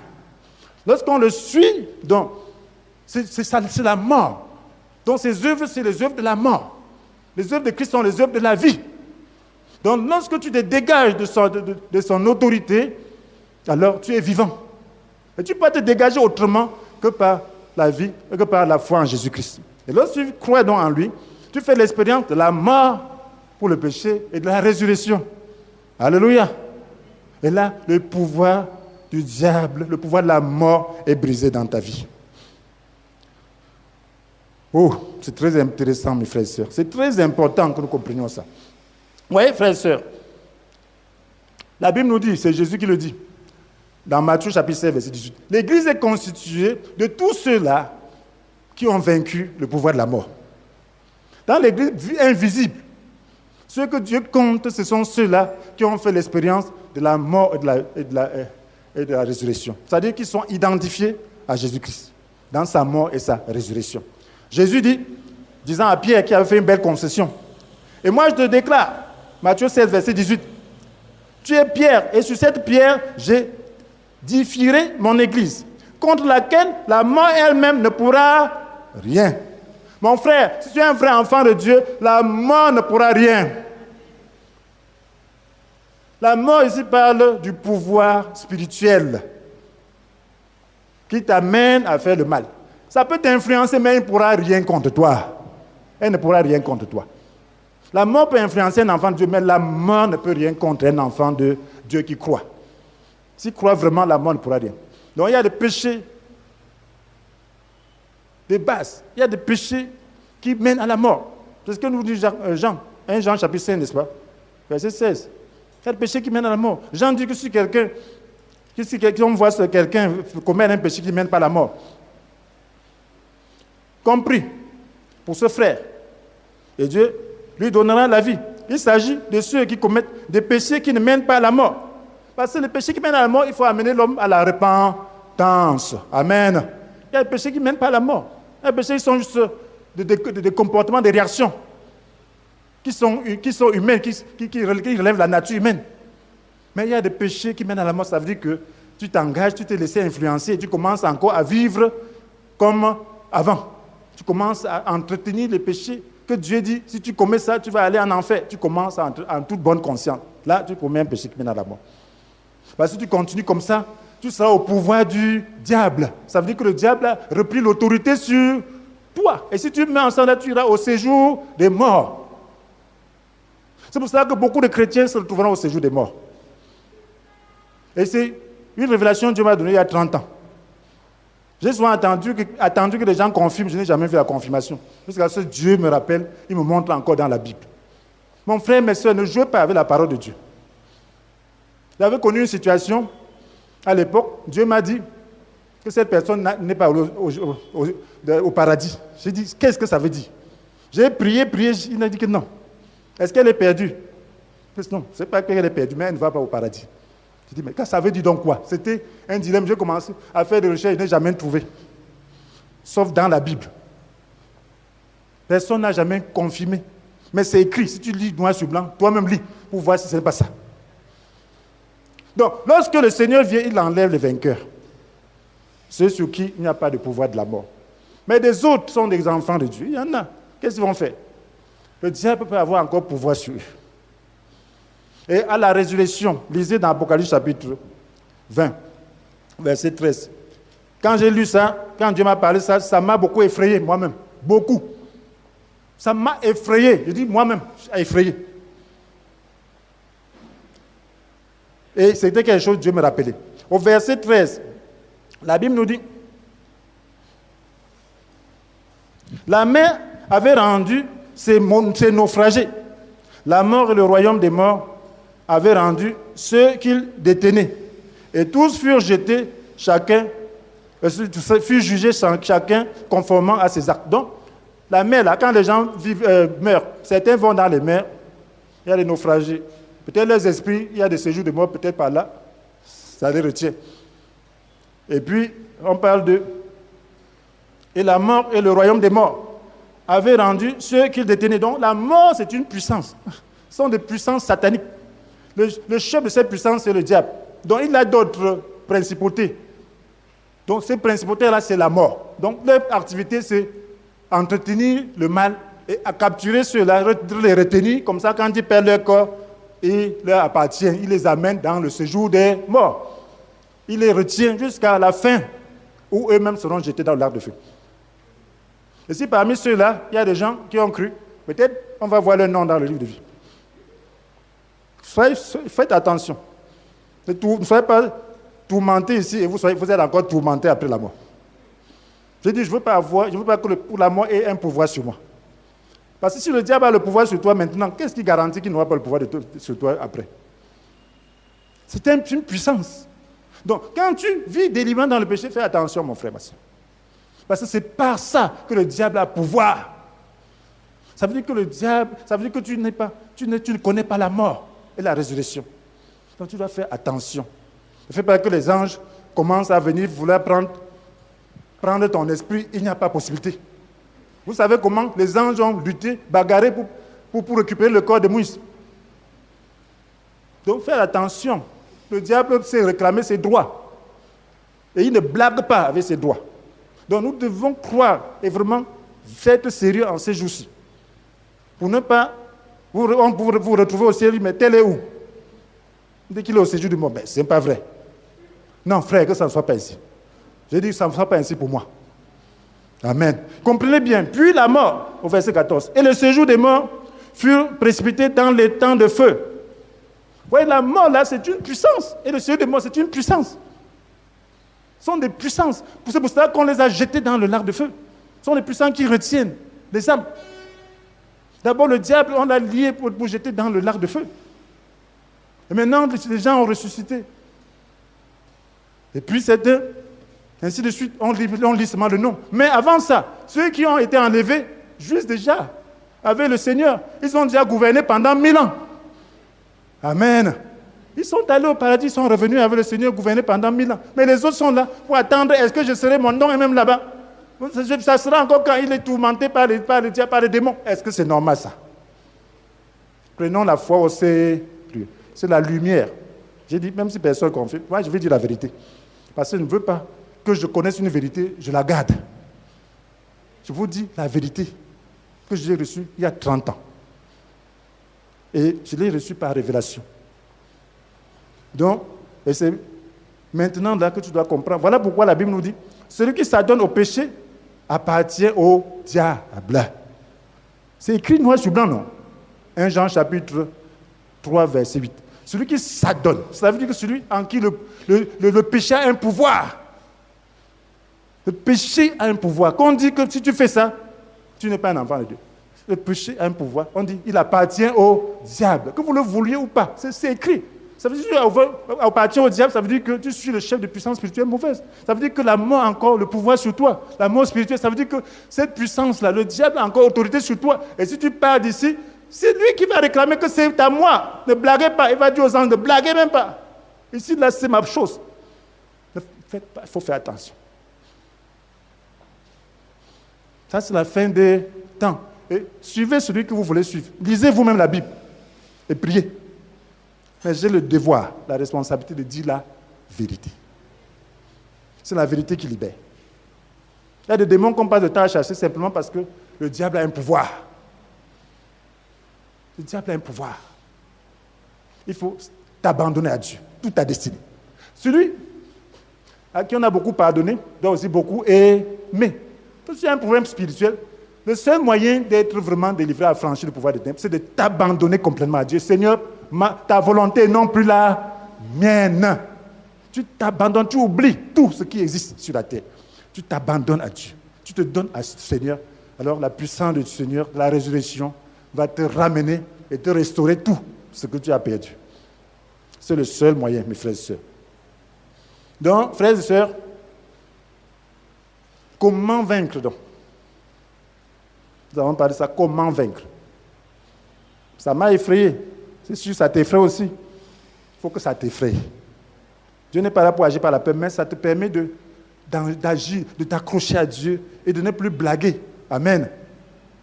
Lorsqu'on le suit, donc, c'est la mort. Donc ces œuvres, c'est les œuvres de la mort. Les œuvres de Christ sont les œuvres de la vie. Donc lorsque tu te dégages de son autorité, alors tu es vivant. Et tu peux pas te dégager autrement que par la vie et que par la foi en Jésus-Christ. Et lorsque tu crois donc en lui, tu fais l'expérience de la mort pour le péché et de la résurrection. Alléluia. Et là, le pouvoir du diable, le pouvoir de la mort est brisé dans ta vie. Oh, c'est très intéressant, mes frères et sœurs. C'est très important que nous comprenions ça. Vous voyez, frères et sœurs, la Bible nous dit, c'est Jésus qui le dit, dans Matthieu chapitre 16, verset 18. L'Église est constituée de tous ceux-là qui ont vaincu le pouvoir de la mort. Dans l'Église invisible, ceux que Dieu compte, ce sont ceux-là qui ont fait l'expérience de la mort et de la résurrection. C'est-à-dire qu'ils sont identifiés à Jésus-Christ, dans sa mort et sa résurrection. Jésus dit, disant à Pierre qui avait fait une belle concession, « Et moi je te déclare, Matthieu 16, verset 18, tu es Pierre, et sur cette pierre, j'édifierai mon église, contre laquelle la mort elle-même ne pourra rien. » Mon frère, si tu es un vrai enfant de Dieu, la mort ne pourra rien. La mort ici parle du pouvoir spirituel qui t'amène à faire le mal. Ça peut t'influencer, mais elle ne pourra rien contre toi. Elle ne pourra rien contre toi. La mort peut influencer un enfant de Dieu, mais la mort ne peut rien contre un enfant de Dieu qui croit. S'il croit vraiment, la mort ne pourra rien. Donc il y a des péchés de base. Il y a des péchés qui mènent à la mort. C'est ce que nous dit Jean. 1 Jean chapitre 5, n'est-ce pas? Verset 16. Il y a des péchés qui mènent à la mort. Jean dit que si on voit quelqu'un commettre un péché qui ne mène pas à la mort, compris pour ce frère Et Dieu lui donnera la vie. Il s'agit de ceux qui commettent des péchés qui ne mènent pas à la mort. Parce que les péchés qui mènent à la mort, il faut amener l'homme à la repentance. Amen. Il y a des péchés qui ne mènent pas à la mort. Il y a des péchés qui sont juste des comportements, des réactions qui sont humaines, qui relèvent de la nature humaine. Mais il y a des péchés qui mènent à la mort. Ça veut dire que tu t'engages, tu t'es laissé influencer et tu commences encore à vivre comme avant. Tu commences à entretenir les péchés que Dieu dit, si tu commets ça, tu vas aller en enfer. Tu commences en toute bonne conscience. Là, tu commets un péché qui mène à la mort. Parce que si tu continues comme ça, tu seras au pouvoir du diable. Ça veut dire que le diable a repris l'autorité sur toi. Et si tu mets ensemble, tu iras au séjour des morts. C'est pour ça que beaucoup de chrétiens se retrouveront au séjour des morts. Et c'est une révélation que Dieu m'a donnée il y a 30 ans. J'ai souvent attendu que les gens confirment, je n'ai jamais vu la confirmation. Jusqu'à ce que Dieu me rappelle, il me montre encore dans la Bible. Mon frère, mes soeurs, ne jouez pas avec la parole de Dieu. J'avais connu une situation, à l'époque, Dieu m'a dit que cette personne n'est pas au paradis. J'ai dit, qu'est-ce que ça veut dire? J'ai prié, il m'a dit que non. Est-ce qu'elle est perdue? Non, ce n'est pas qu'elle est perdue, mais elle ne va pas au paradis. J'ai dit, mais ça veut dire donc quoi? C'était un dilemme. J'ai commencé à faire des recherches, je n'ai jamais trouvé. Sauf dans la Bible. Personne n'a jamais confirmé. Mais c'est écrit. Si tu lis noir sur blanc, toi-même lis pour voir si ce n'est pas ça. Donc, lorsque le Seigneur vient, il enlève les vainqueurs. Ceux sur qui il n'y a pas de pouvoir de la mort. Mais des autres sont des enfants de Dieu. Il y en a. Qu'est-ce qu'ils vont faire? Le diable peut avoir encore pouvoir sur eux. Et à la résurrection, lisez dans Apocalypse chapitre 20, verset 13. Quand j'ai lu ça, quand Dieu m'a parlé ça, ça m'a beaucoup effrayé moi-même. Beaucoup. Ça m'a effrayé. Je dis moi-même, effrayé. Et c'était quelque chose que Dieu me rappelait. Au verset 13, la Bible nous dit, la mer avait rendu ses naufragés. La mort et le royaume des morts avaient rendu ceux qu'ils détenaient. Et tous furent jetés, furent jugés chacun conformément à ses actes. Donc, la mer, là, quand les gens meurent, certains vont dans les mers, il y a des naufragés. Peut-être leurs esprits, il y a des séjours de mort, peut-être par là, ça les retient. Et puis, on parle de... Et la mort et le royaume des morts avaient rendu ceux qu'ils détenaient. Donc, la mort, c'est une puissance. Ce sont des puissances sataniques. Le chef de cette puissance, c'est le diable. Donc, il a d'autres principautés. Donc, ces principautés-là, c'est la mort. Donc, leur activité, c'est entretenir le mal et à capturer ceux-là, les retenir. Comme ça, quand ils perdent leur corps, il leur appartient. Il les amène dans le séjour des morts. Il les retient jusqu'à la fin, où eux-mêmes seront jetés dans le lac de feu. Et si parmi ceux-là, il y a des gens qui ont cru, peut-être on va voir leur nom dans le livre de vie. Faites attention. Ne soyez pas tourmentés ici et vous êtes encore tourmentés après la mort. Je dis, je ne veux pas que la mort ait un pouvoir sur moi. Parce que si le diable a le pouvoir sur toi maintenant, qu'est-ce qui garantit qu'il n'aura pas le pouvoir sur toi après? C'est une puissance. Donc, quand tu vis délivrant dans le péché, fais attention, mon frère, ma soeur. Parce que c'est par ça que le diable a pouvoir. Ça veut dire que le diable, ça veut dire que tu ne connais pas la mort et la résurrection. Donc tu dois faire attention. Ne fais pas que les anges commencent à venir vouloir prendre ton esprit, il n'y a pas possibilité. Vous savez comment les anges ont lutté, bagarré pour récupérer le corps de Moïse. Donc fais attention. Le diable sait réclamer ses droits. Et il ne blague pas avec ses droits. Donc nous devons croire et vraiment être sérieux en ces jours-ci. Pour ne pas vous retrouver au ciel, mais tel est où? Dès qu'il est au séjour du monde, ben, ce n'est pas vrai. Non, frère, que ça ne soit pas ici. J'ai dit que ça ne soit pas ainsi pour moi. Amen. Comprenez bien. Puis la mort, au verset 14, et le séjour des morts furent précipités dans les temps de feu. Vous voyez, la mort, là, c'est une puissance. Et le séjour des morts, c'est une puissance. Ce sont des puissances. C'est pour cela qu'on les a jetés dans le lac de feu. Ce sont des puissances qui retiennent les âmes. D'abord, le diable, on l'a lié pour jeter dans le lac de feu. Et maintenant, les gens ont ressuscité. Et puis, ainsi de suite, on lit seulement le nom. Mais avant ça, ceux qui ont été enlevés jouissent déjà avec le Seigneur. Ils ont déjà gouverné pendant 1000 ans. Amen. Ils sont allés au paradis, ils sont revenus avec le Seigneur gouverner pendant 1000 ans. Mais les autres sont là pour attendre, est-ce que je serai mon nom et même là-bas? Ça sera encore quand il est tourmenté par les démons. Est-ce que c'est normal ça? Prenons la foi au sérieux. C'est la lumière. J'ai dit, même si personne ne confie, moi je vais dire la vérité. Parce que je ne veux pas que je connaisse une vérité, je la garde. Je vous dis la vérité que j'ai reçue il y a 30 ans. Et je l'ai reçue par révélation. Donc, et c'est maintenant là que tu dois comprendre. Voilà pourquoi la Bible nous dit, celui qui s'adonne au péché appartient au diable. C'est écrit noir sur blanc, non? 1 Jean chapitre 3, verset 8. Celui qui s'adonne, ça veut dire que celui en qui le péché a un pouvoir. Le péché a un pouvoir. Quand on dit que si tu fais ça, tu n'es pas un enfant de Dieu. Le péché a un pouvoir. On dit il appartient au diable. Que vous le vouliez ou pas, c'est écrit. Ça veut dire que appartient au diable, ça veut dire que tu suis le chef de puissance spirituelle mauvaise. Ça veut dire que la mort a encore le pouvoir sur toi. La mort spirituelle, ça veut dire que cette puissance-là, le diable a encore autorité sur toi. Et si tu pars d'ici, c'est lui qui va réclamer que c'est à moi. Ne blaguez pas. Il va dire aux anges, ne blaguez même pas. Ici, là, c'est ma chose. Ne faites pas, il faut faire attention. Ça, c'est la fin des temps. Et suivez celui que vous voulez suivre. Lisez vous-même la Bible et priez. Mais j'ai le devoir, la responsabilité de dire la vérité. C'est la vérité qui libère. Il y a des démons qu'on passe de temps à chasser simplement parce que le diable a un pouvoir. Le diable a un pouvoir. Il faut t'abandonner à Dieu, toute ta destinée. Celui à qui on a beaucoup pardonné doit aussi beaucoup aimer. Si tu as un problème spirituel, le seul moyen d'être vraiment délivré à franchir le pouvoir des ténèbres, c'est de t'abandonner complètement à Dieu. Seigneur, ta volonté non plus la mienne. Tu t'abandonnes, tu oublies tout ce qui existe sur la terre. Tu t'abandonnes à Dieu. Tu te donnes à ce Seigneur. Alors la puissance du Seigneur, la résurrection, va te ramener et te restaurer tout ce que tu as perdu. C'est le seul moyen, mes frères et sœurs. Donc, frères et sœurs, comment vaincre donc? Nous avons parlé de ça, comment vaincre? Ça m'a effrayé. C'est sûr, ça t'effraie aussi. Il faut que ça t'effraie. Dieu n'est pas là pour agir par la peur, mais ça te permet d'agir, de t'accrocher à Dieu et de ne plus blaguer. Amen.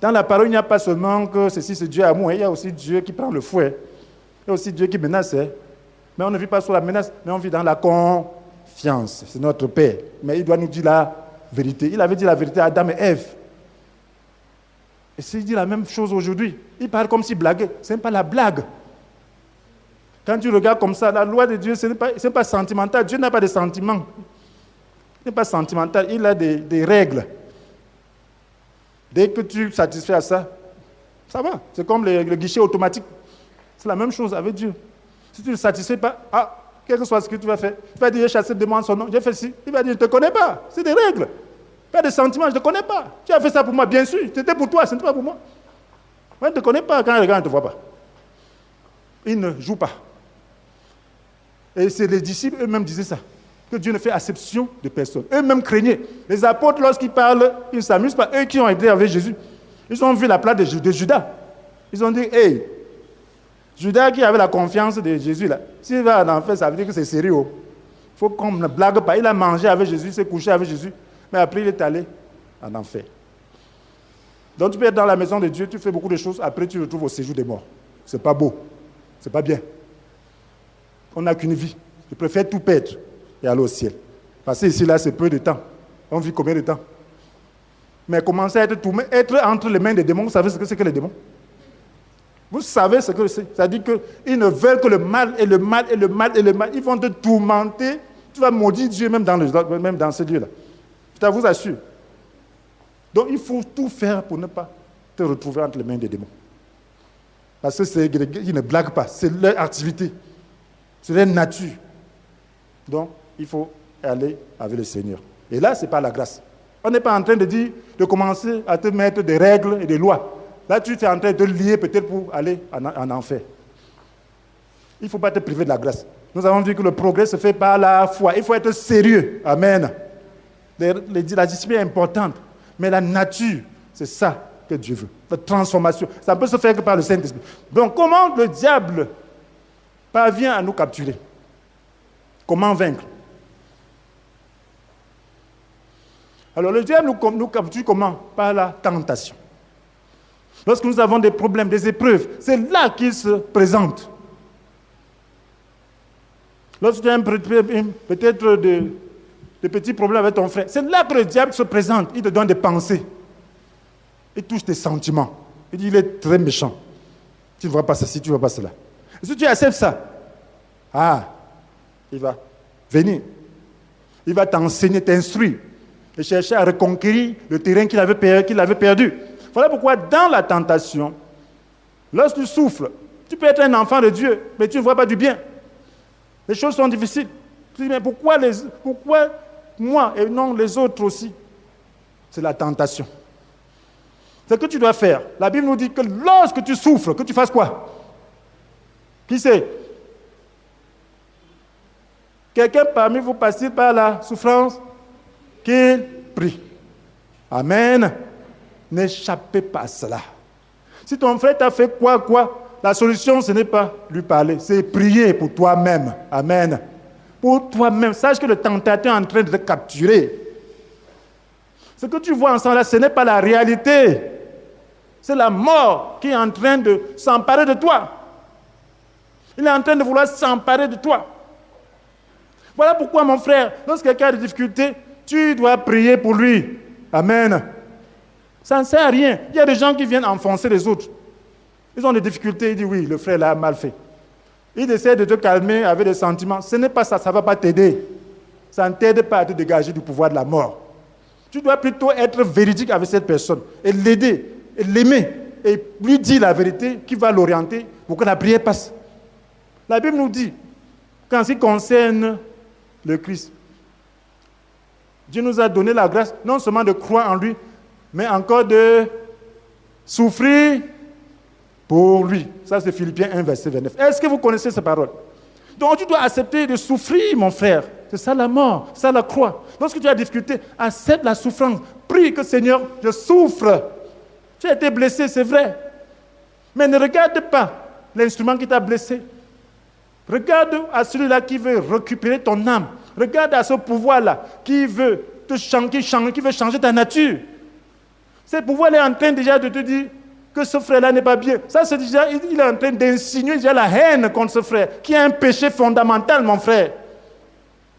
Dans la parole, il n'y a pas seulement que ceci, c'est Dieu à moi. Il y a aussi Dieu qui prend le fouet. Il y a aussi Dieu qui menace. Mais on ne vit pas sous la menace, mais on vit dans la confiance. C'est notre Père. Mais il doit nous dire la vérité. Il avait dit la vérité à Adam et Ève. Et s'il dit la même chose aujourd'hui, il parle comme s'il blaguait. Ce n'est pas la blague. Quand tu regardes comme ça, la loi de Dieu, ce n'est pas sentimental. Dieu n'a pas de sentiments. Il n'est pas sentimental. Il a des règles. Dès que tu satisfais à ça, ça va. C'est comme le guichet automatique. C'est la même chose avec Dieu. Si tu ne le satisfais pas, quel que soit ce que tu vas faire, tu vas dire, j'ai chassé de moi en son nom, j'ai fait ci. Il va dire, je ne te connais pas. C'est des règles. Pas de sentiments, je ne te connais pas. Tu as fait ça pour moi, bien sûr. C'était pour toi, ce n'était pas pour moi. Moi, je ne te connais pas quand les gars ne te voient pas. Ils ne jouent pas. Et c'est les disciples eux-mêmes disaient ça. Que Dieu ne fait acception de personne. Eux-mêmes craignaient. Les apôtres, lorsqu'ils parlent, ils ne s'amusent pas. Eux qui ont été avec Jésus, ils ont vu la place de Judas. Ils ont dit, hey, Judas qui avait la confiance de Jésus, là, s'il va en enfer, ça veut dire que c'est sérieux. Il faut qu'on ne blague pas. Il a mangé avec Jésus, il s'est couché avec Jésus. Mais après, il est allé en enfer. Donc tu peux être dans la maison de Dieu, tu fais beaucoup de choses, après tu te retrouves au séjour des morts. C'est pas beau. C'est pas bien. On n'a qu'une vie. Je préfère tout perdre et aller au ciel. Parce que ici, là, c'est peu de temps. On vit combien de temps? Mais commencer à être entre les mains des démons, vous savez ce que c'est que les démons? Vous savez ce que c'est. Ça dit qu'ils ne veulent que le mal et le mal et le mal et le mal. Ils vont te tourmenter. Tu vas maudire Dieu même dans ce lieu-là. Je vous assure. Donc il faut tout faire pour ne pas te retrouver entre les mains des démons. Parce que ils ne blaguent pas. C'est leur activité. C'est leur nature. Donc il faut aller avec le Seigneur. Et là, ce n'est pas la grâce. On n'est pas en train de commencer à te mettre des règles et des lois. Là, tu es en train de te lier peut-être pour aller en enfer. Il ne faut pas te priver de la grâce. Nous avons vu que le progrès se fait par la foi. Il faut être sérieux. Amen. La discipline est importante. Mais la nature, c'est ça que Dieu veut. La transformation, ça ne peut se faire que par le Saint-Esprit. Donc, comment le diable parvient à nous capturer? Comment vaincre? Alors, le diable nous capture comment? Par la tentation. Lorsque nous avons des problèmes, des épreuves, c'est là qu'il se présente. Lorsque tu as peut-être des petits problèmes avec ton frère, c'est là que le diable se présente. Il te donne des pensées. Il touche tes sentiments. Il dit, il est très méchant. Tu ne vois pas ceci, tu ne vois pas cela. Et si tu acceptes ça, il va venir. Il va t'enseigner, t'instruire et chercher à reconquérir le terrain qu'il avait perdu. Voilà pourquoi dans la tentation, lorsque tu souffres, tu peux être un enfant de Dieu, mais tu ne vois pas du bien. Les choses sont difficiles. Tu dis, mais pourquoi moi et non les autres aussi? C'est la tentation. C'est ce que tu dois faire. La Bible nous dit que lorsque tu souffres, que tu fasses quoi? Qui sait? Quelqu'un parmi vous passe par la souffrance? Qu'il prie. Amen. N'échappez pas à cela. Si ton frère t'a fait quoi, la solution, ce n'est pas lui parler, c'est prier pour toi-même. Amen. Pour toi-même. Sache que le tentateur est en train de te capturer. Ce que tu vois ensemble là, ce n'est pas la réalité. C'est la mort qui est en train de s'emparer de toi. Il est en train de vouloir s'emparer de toi. Voilà pourquoi, mon frère, lorsque quelqu'un a des difficultés, tu dois prier pour lui. Amen. Ça ne sert à rien. Il y a des gens qui viennent enfoncer les autres. Ils ont des difficultés, ils disent oui, le frère là a mal fait. Ils essaient de te calmer avec des sentiments. Ce n'est pas ça, ça ne va pas t'aider. Ça ne t'aide pas à te dégager du pouvoir de la mort. Tu dois plutôt être véridique avec cette personne et l'aider, et l'aimer, et lui dire la vérité qui va l'orienter pour que la prière passe. La Bible nous dit, qu'en ce qui concerne le Christ, Dieu nous a donné la grâce non seulement de croire en lui, mais encore de souffrir pour lui. Ça, c'est Philippiens 1, verset 29. Est-ce que vous connaissez ces paroles? Donc, tu dois accepter de souffrir, mon frère. C'est ça la mort, c'est ça la croix. Lorsque tu as des difficultés, accepte la souffrance. Prie que Seigneur, je souffre. Tu as été blessé, c'est vrai. Mais ne regarde pas l'instrument qui t'a blessé. Regarde à celui-là qui veut récupérer ton âme. Regarde à ce pouvoir-là qui veut te changer, qui veut changer ta nature. Ce pouvoir-là est en train déjà de te dire que ce frère-là n'est pas bien. Ça, c'est déjà, il est en train d'insinuer déjà la haine contre ce frère, qui est un péché fondamental, mon frère.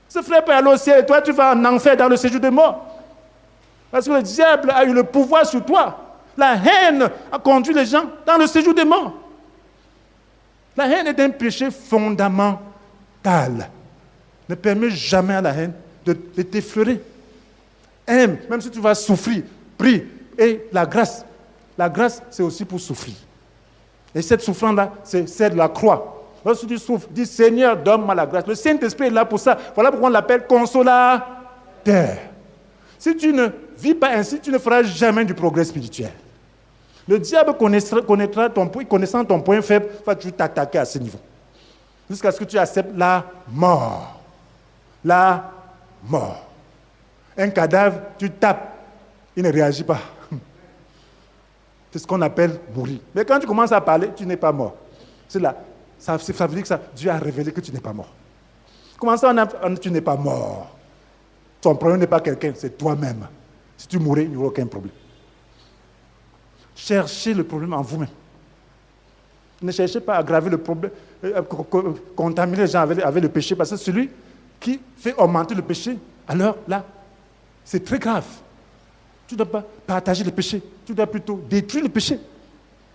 Ce frère peut aller au ciel et toi, tu vas en enfer dans le séjour des morts. Parce que le diable a eu le pouvoir sur toi. La haine a conduit les gens dans le séjour des morts. La haine est un péché fondamental. Ne permets jamais à la haine de t'effleurer. Aime, même si tu vas souffrir, prie. Et la grâce, c'est aussi pour souffrir. Et cette souffrance-là, c'est de la croix. Lorsque tu souffres, dis Seigneur, donne-moi la grâce. Le Saint-Esprit est là pour ça. Voilà pourquoi on l'appelle consolateur. Si tu ne vis pas ainsi, tu ne feras jamais du progrès spirituel. Le diable connaissant ton point faible, va toujours t'attaquer à ce niveau. Jusqu'à ce que tu acceptes la mort. La mort. Un cadavre, tu tapes, il ne réagit pas. C'est ce qu'on appelle mourir. Mais quand tu commences à parler, tu n'es pas mort. C'est là. Ça veut dire que Dieu a révélé que tu n'es pas mort. Comment ça, tu n'es pas mort? Ton problème n'est pas quelqu'un, c'est toi-même. Si tu mourais, il n'y aurait aucun problème. Cherchez le problème en vous-même. Ne cherchez pas à aggraver le problème, contaminer les gens avec le péché, parce que celui qui fait augmenter le péché, alors là, c'est très grave. Tu ne dois pas partager le péché, tu dois plutôt détruire le péché.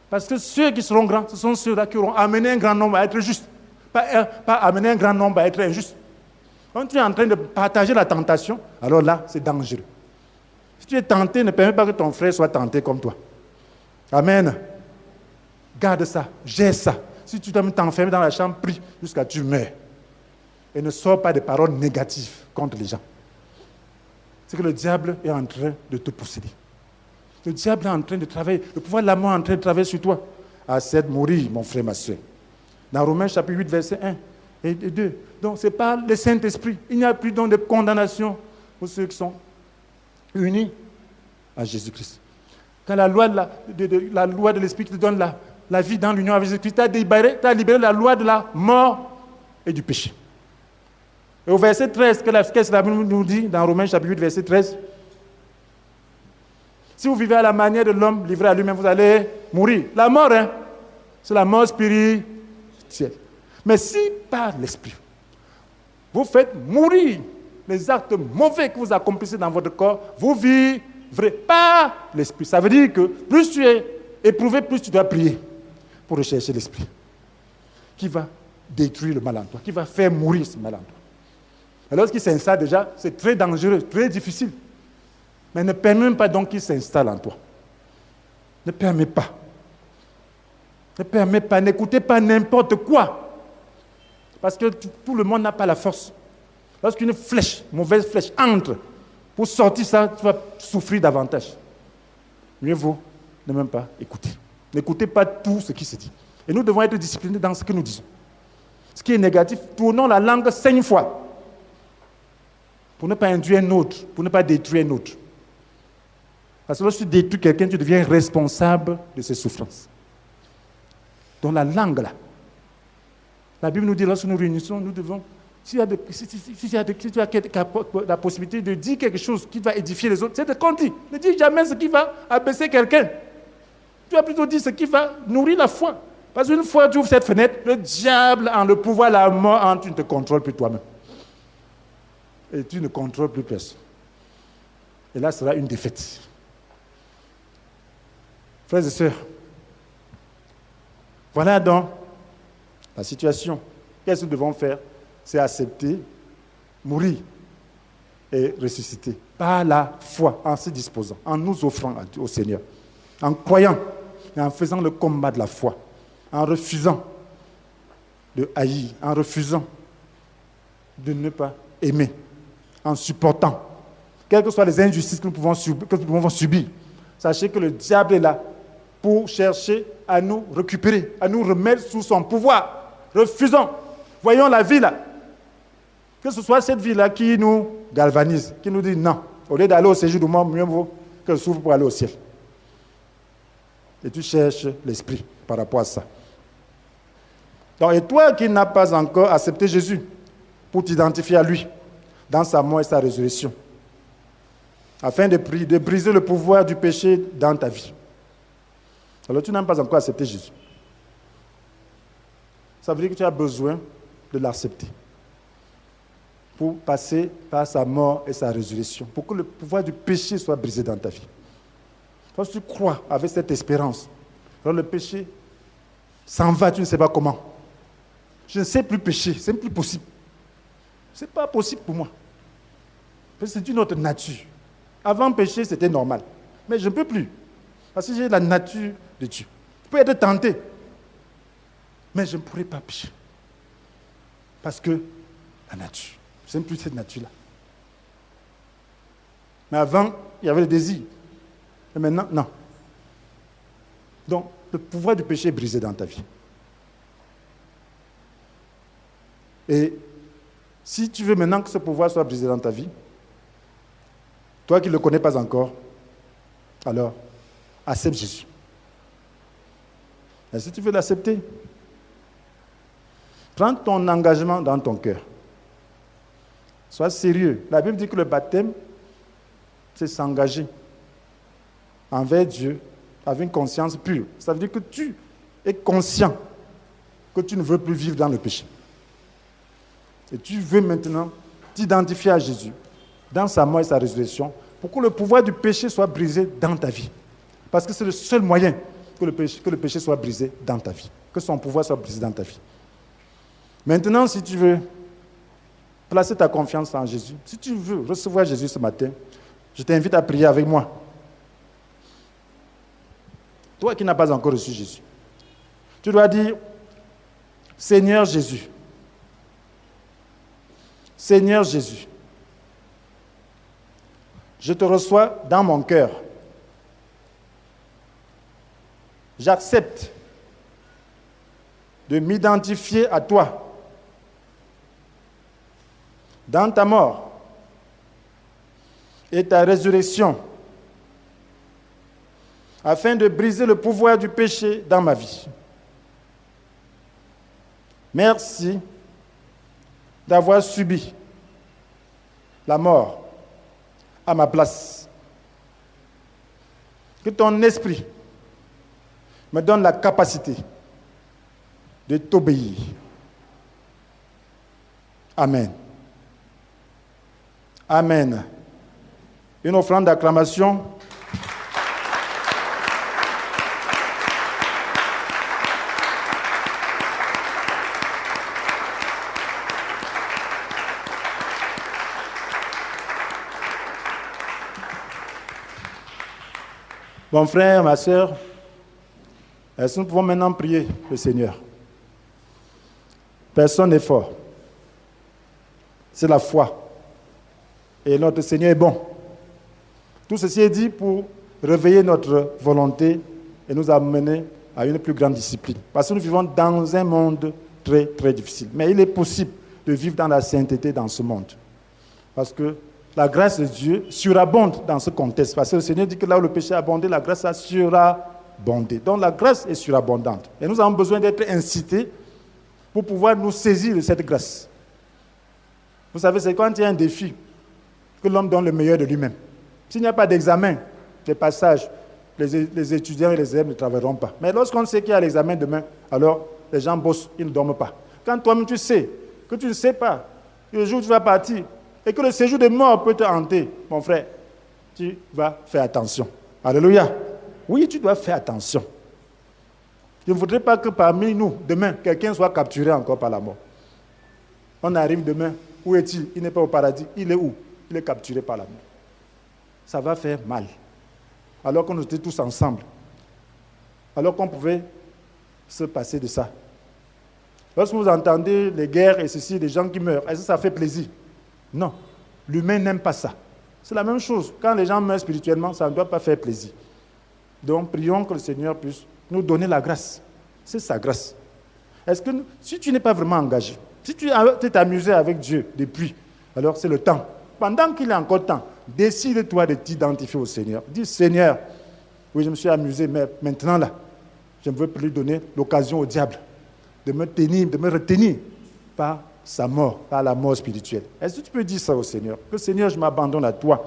Parce que ceux qui seront grands, ce sont ceux-là qui auront amené un grand nombre à être justes, pas amener un grand nombre à être injustes. Quand tu es en train de partager la tentation, alors là, c'est dangereux. Si tu es tenté, ne permets pas que ton frère soit tenté comme toi. Amen. Garde ça, gère ça. Si tu dois t'enfermer dans la chambre, prie jusqu'à ce que tu meurs. Et ne sors pas de paroles négatives contre les gens. C'est que le diable est en train de te posséder. Le diable est en train de travailler. Le pouvoir de la mort est en train de travailler sur toi. Accepte de mourir, mon frère, ma soeur. Dans Romains chapitre 8, verset 1 et 2. Donc, c'est par le Saint-Esprit. Il n'y a plus donc de condamnation pour ceux qui sont unis à Jésus-Christ. Quand la loi de l'Esprit qui te donne la vie dans l'union avec Jésus-Christ, tu as libéré la loi de la mort et du péché. Et au verset 13, qu'est-ce que la Bible nous dit dans Romains chapitre 8, verset 13? Si vous vivez à la manière de l'homme livré à lui-même, vous allez mourir. La mort, c'est la mort spirituelle. Mais si par l'Esprit, vous faites mourir les actes mauvais que vous accomplissez dans votre corps, vous vivrez par l'Esprit. Ça veut dire que plus tu es éprouvé, plus tu dois prier pour rechercher l'Esprit qui va détruire le mal en toi, qui va faire mourir ce mal en toi. Et lorsqu'il s'installe déjà, c'est très dangereux, très difficile. Mais ne permets même pas donc qu'il s'installe en toi. Ne permets pas. Ne permets pas, n'écoutez pas n'importe quoi. Parce que tout le monde n'a pas la force. Lorsqu'une flèche, mauvaise flèche, entre, pour sortir ça, tu vas souffrir davantage. Mieux vaut ne même pas écouter. N'écoutez pas tout ce qui se dit. Et nous devons être disciplinés dans ce que nous disons. Ce qui est négatif, tournons la langue 5 fois. Pour ne pas induire un autre, pour ne pas détruire un autre. Parce que lorsque tu détruis quelqu'un, tu deviens responsable de ses souffrances. Donc la langue là, la Bible nous dit, lorsque nous réunissons, nous devons, si tu as la possibilité de dire quelque chose qui va édifier les autres, c'est de conduire. Ne dis jamais ce qui va abaisser quelqu'un. Tu vas plutôt dire ce qui va nourrir la foi. Parce qu'une fois que tu ouvres cette fenêtre, le diable a le pouvoir, la mort, tu ne te contrôles plus toi-même. Et tu ne contrôles plus personne. Et là, ce sera une défaite. Frères et sœurs, voilà donc la situation. Qu'est-ce que nous devons faire? C'est accepter, mourir et ressusciter par la foi, en se disposant, en nous offrant au Seigneur, en croyant et en faisant le combat de la foi, en refusant de haïr, en refusant de ne pas aimer, en supportant, quelles que soient les injustices que nous pouvons subir. Sachez que le diable est là pour chercher à nous récupérer, à nous remettre sous son pouvoir. Refusons. Voyons la vie là. Que ce soit cette vie-là qui nous galvanise, qui nous dit non. Au lieu d'aller au séjour du monde, mieux vaut que s'ouvre pour aller au ciel. Et tu cherches l'esprit par rapport à ça. Donc, et toi qui n'as pas encore accepté Jésus pour t'identifier à lui dans sa mort et sa résurrection, afin de briser le pouvoir du péché dans ta vie. Alors tu n'as pas encore accepté Jésus. Ça veut dire que tu as besoin de l'accepter pour passer par sa mort et sa résurrection, pour que le pouvoir du péché soit brisé dans ta vie. Quand tu crois avec cette espérance, alors le péché s'en va, tu ne sais pas comment. Je ne sais plus pécher, c'est plus possible. Ce n'est pas possible pour moi. Parce que c'est une autre nature. Avant pécher, c'était normal. Mais je ne peux plus. Parce que j'ai la nature de Dieu. Je peux être tenté. Mais je ne pourrai pas pécher. Parce que la nature. Je n'aime plus cette nature-là. Mais avant, il y avait le désir. Et maintenant, non. Donc, le pouvoir du péché est brisé dans ta vie. Et si tu veux maintenant que ce pouvoir soit brisé dans ta vie, toi qui ne le connais pas encore, alors accepte Jésus. Et si tu veux l'accepter, prends ton engagement dans ton cœur. Sois sérieux. La Bible dit que le baptême, c'est s'engager envers Dieu avec une conscience pure. Ça veut dire que tu es conscient que tu ne veux plus vivre dans le péché. Et tu veux maintenant t'identifier à Jésus dans sa mort et sa résurrection pour que le pouvoir du péché soit brisé dans ta vie. Parce que c'est le seul moyen que le péché soit brisé dans ta vie, que son pouvoir soit brisé dans ta vie. Maintenant, si tu veux placer ta confiance en Jésus, si tu veux recevoir Jésus ce matin, je t'invite à prier avec moi. Toi qui n'as pas encore reçu Jésus, tu dois dire, Seigneur Jésus, Seigneur Jésus, je te reçois dans mon cœur. J'accepte de m'identifier à toi dans ta mort et ta résurrection afin de briser le pouvoir du péché dans ma vie. Merci d'avoir subi la mort à ma place. Que ton esprit me donne la capacité de t'obéir. Amen. Amen. Une offrande d'acclamation. Mon frère, ma sœur, est-ce que nous pouvons maintenant prier le Seigneur? Personne n'est fort. C'est la foi. Et notre Seigneur est bon. Tout ceci est dit pour réveiller notre volonté et nous amener à une plus grande discipline. Parce que nous vivons dans un monde très, très difficile. Mais il est possible de vivre dans la sainteté dans ce monde. Parce que la grâce de Dieu surabonde dans ce contexte. Parce que le Seigneur dit que là où le péché a abondé, la grâce a surabondé. Donc la grâce est surabondante. Et nous avons besoin d'être incités pour pouvoir nous saisir de cette grâce. Vous savez, c'est quand il y a un défi que l'homme donne le meilleur de lui-même. S'il n'y a pas d'examen, de passage, les étudiants et les élèves ne travailleront pas. Mais lorsqu'on sait qu'il y a l'examen demain, alors les gens bossent, ils ne dorment pas. Quand toi-même tu sais que tu ne sais pas le jour où tu vas partir et que le séjour de mort peut te hanter, mon frère, tu vas faire attention. Alléluia. Oui, tu dois faire attention. Je ne voudrais pas que parmi nous, demain, quelqu'un soit capturé encore par la mort. On arrive demain, où est-il? Il n'est pas au paradis. Il est où? Il est capturé par la mort. Ça va faire mal. Alors qu'on était tous ensemble. Alors qu'on pouvait se passer de ça. Lorsque vous entendez les guerres et ceci, des gens qui meurent, est-ce que ça fait plaisir? Non. L'humain n'aime pas ça. C'est la même chose. Quand les gens meurent spirituellement, ça ne doit pas faire plaisir. Donc, prions que le Seigneur puisse nous donner la grâce. C'est sa grâce. Est-ce que si tu n'es pas vraiment engagé, si tu t'es amusé avec Dieu depuis, alors c'est le temps. Pendant qu'il est encore temps, décide-toi de t'identifier au Seigneur. Dis, Seigneur, oui, je me suis amusé, mais maintenant là, je ne veux plus donner l'occasion au diable de me tenir, de me retenir par sa mort, par la mort spirituelle. Est-ce que tu peux dire ça au Seigneur? Que Seigneur, je m'abandonne à toi.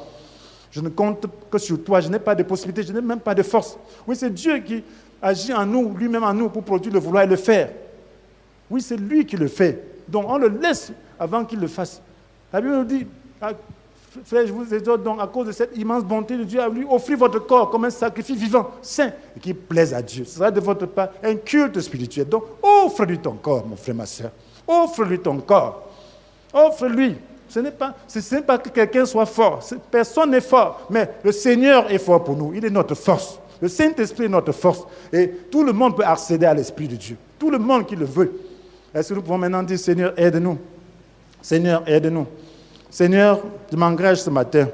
Je ne compte que sur toi. Je n'ai pas de possibilité, je n'ai même pas de force. Oui, c'est Dieu qui agit en nous, lui-même en nous, pour produire le vouloir et le faire. Oui, c'est lui qui le fait. Donc, on le laisse avant qu'il le fasse. La Bible nous dit, frère, je vous exhorte donc, à cause de cette immense bonté de Dieu, à lui offrir votre corps comme un sacrifice vivant, saint, et qui plaise à Dieu. Ce sera de votre part un culte spirituel. Donc, offre-lui ton corps, mon frère, ma soeur. Offre-lui ton corps. Offre-lui. Ce n'est pas que quelqu'un soit fort. Personne n'est fort. Mais le Seigneur est fort pour nous. Il est notre force. Le Saint-Esprit est notre force. Et tout le monde peut accéder à l'Esprit de Dieu. Tout le monde qui le veut. Est-ce que nous pouvons maintenant dire, Seigneur, aide-nous. Seigneur, aide-nous. Seigneur, je m'engage ce matin.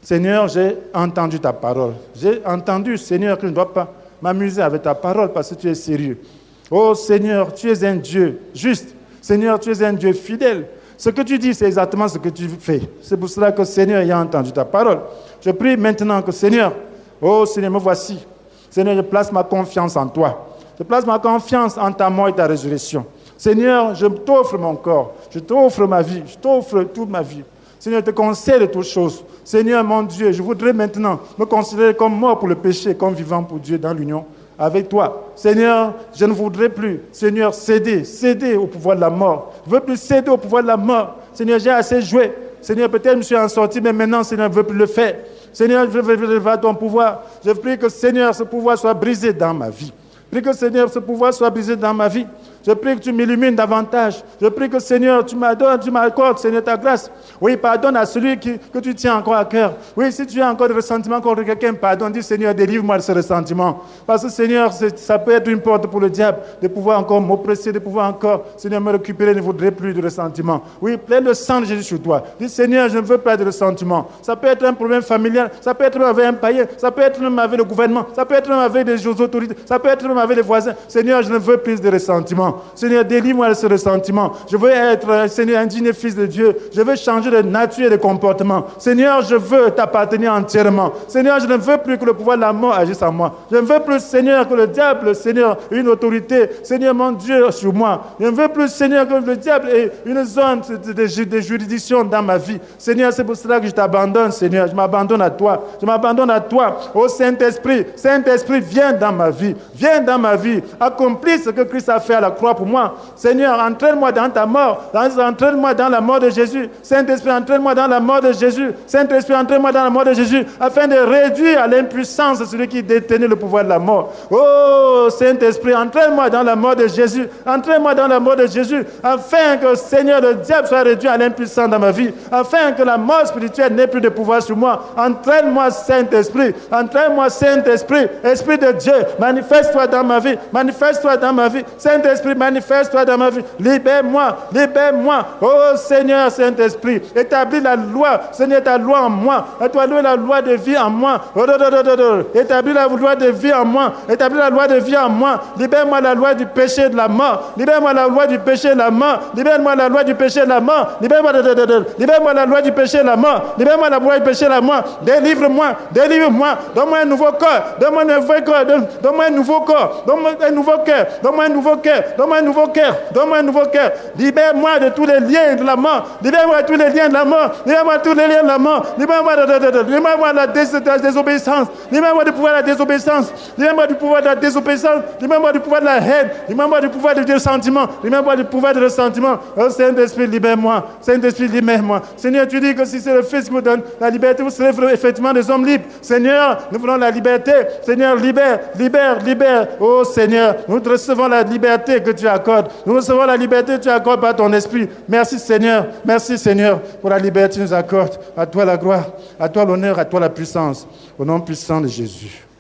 Seigneur, j'ai entendu ta parole. J'ai entendu, Seigneur, que je ne dois pas m'amuser avec ta parole parce que tu es sérieux. Oh Seigneur, tu es un Dieu juste. Seigneur, tu es un Dieu fidèle. Ce que tu dis, c'est exactement ce que tu fais. C'est pour cela que, Seigneur, ayant entendu ta parole, je prie maintenant que, Seigneur, oh Seigneur, me voici. Seigneur, je place ma confiance en toi. Je place ma confiance en ta mort et ta résurrection. Seigneur, je t'offre mon corps, je t'offre ma vie, je t'offre toute ma vie. Seigneur, je te conseille de toutes choses. Seigneur, mon Dieu, je voudrais maintenant me considérer comme mort pour le péché, comme vivant pour Dieu dans l'union avec toi. Seigneur, je ne voudrais plus, Seigneur, céder au pouvoir de la mort. Je ne veux plus céder au pouvoir de la mort. Seigneur, j'ai assez joué. Seigneur, peut-être je me suis en sorti, mais maintenant, Seigneur, je ne veux plus le faire. Seigneur, je veux voir ton pouvoir. Je prie que, Seigneur, ce pouvoir soit brisé dans ma vie. Je prie que, Seigneur, ce pouvoir soit brisé dans ma vie. Je prie que tu m'illumines davantage. Je prie que, Seigneur, tu m'accordes, Seigneur, ta grâce. Oui, pardonne à celui que tu tiens encore à cœur. Oui, si tu as encore des ressentiments contre quelqu'un, pardonne. Dis, Seigneur, délivre-moi de ce ressentiment. Parce que, Seigneur, ça peut être une porte pour le diable de pouvoir encore m'oppresser, de pouvoir encore, Seigneur, me récupérer. Je ne voudrais plus de ressentiment. Oui, plaide le sang de Jésus sur toi. Dis, Seigneur, je ne veux pas de ressentiment. Ça peut être un problème familial. Ça peut être même avec un païen. Ça peut être même avec le gouvernement. Ça peut être même avec des autorités. Ça peut être même avec les voisins. Seigneur, je ne veux plus de ressentiment. ressentiment. Seigneur, délivre-moi de ce ressentiment. Je veux être, Seigneur, un digne fils de Dieu. Je veux changer de nature et de comportement. Seigneur, je veux t'appartenir entièrement. Seigneur, je ne veux plus que le pouvoir de la mort agisse en moi. Je ne veux plus, Seigneur, que le diable, Seigneur, ait une autorité, Seigneur, mon Dieu, sur moi. Je ne veux plus, Seigneur, que le diable ait une zone de juridiction dans ma vie. Seigneur, c'est pour cela que je t'abandonne, Seigneur. Je m'abandonne à toi. Je m'abandonne à toi. Ô Saint-Esprit, Saint-Esprit, viens dans ma vie. Viens dans ma vie. Accomplis ce que Christ a fait à la croix pour moi. Seigneur, entraîne-moi dans ta mort. Entraîne-moi dans la mort de Jésus. Saint-Esprit, entraîne-moi dans la mort de Jésus. Saint-Esprit, entraîne-moi dans la mort de Jésus, afin de réduire à l'impuissance celui qui détenait le pouvoir de la mort. Oh, Saint-Esprit, entraîne-moi dans la mort de Jésus. Entraîne-moi dans la mort de Jésus, afin que, Seigneur, le diable soit réduit à l'impuissance dans ma vie, afin que la mort spirituelle n'ait plus de pouvoir sur moi. Entraîne-moi, Saint-Esprit. Entraîne-moi, Saint-Esprit. Esprit de Dieu, manifeste-toi dans ma vie. Manifeste-toi dans ma vie. Saint-Esprit, manifeste-toi dans ma vie. Libère-moi. Libère-moi. Oh, Seigneur, Saint-Esprit, établis la loi. Seigneur, ta loi en moi. Établis la loi de vie en moi. Établis la loi de vie en moi. Établis la loi de vie en moi. Libère-moi la loi du péché et de la mort. Libère-moi la loi du péché et de la mort. Libère-moi la loi du péché et de la mort. Libère-moi la loi du péché et de la mort. Libère-moi la loi du péché et de la mort. Délivre-moi. Délivre-moi. Donne-moi un nouveau corps. Donne-moi un nouveau corps. Donne-moi un nouveau corps. Donne-moi un nouveau cœur. Donne-moi un nouveau cœur. Donne-moi un nouveau cœur. Donne-moi un nouveau cœur. Libère-moi de tous les liens de la mort. Libère-moi de tous les liens de la mort. Libère-moi de tous les liens de la mort. Libère-moi de la désobéissance. Libère-moi du pouvoir de la désobéissance. Libère-moi du pouvoir de la désobéissance. Libère-moi du pouvoir de la haine. Libère-moi du pouvoir du ressentiment. Libère-moi du pouvoir du ressentiment. Oh Saint-Esprit, libère-moi. Saint-Esprit, libère-moi. Seigneur, tu dis que si c'est le Fils qui vous donne la liberté, vous serez effectivement des hommes libres. Seigneur, nous voulons la liberté. Seigneur, libère, libère, libère. Oh Seigneur, nous recevons la liberté que tu accordes. Nous recevons la liberté que tu accordes par ton esprit. Merci Seigneur. Merci Seigneur pour la liberté que tu nous accordes. À toi la gloire, à toi l'honneur, à toi la puissance. Au nom puissant de Jésus.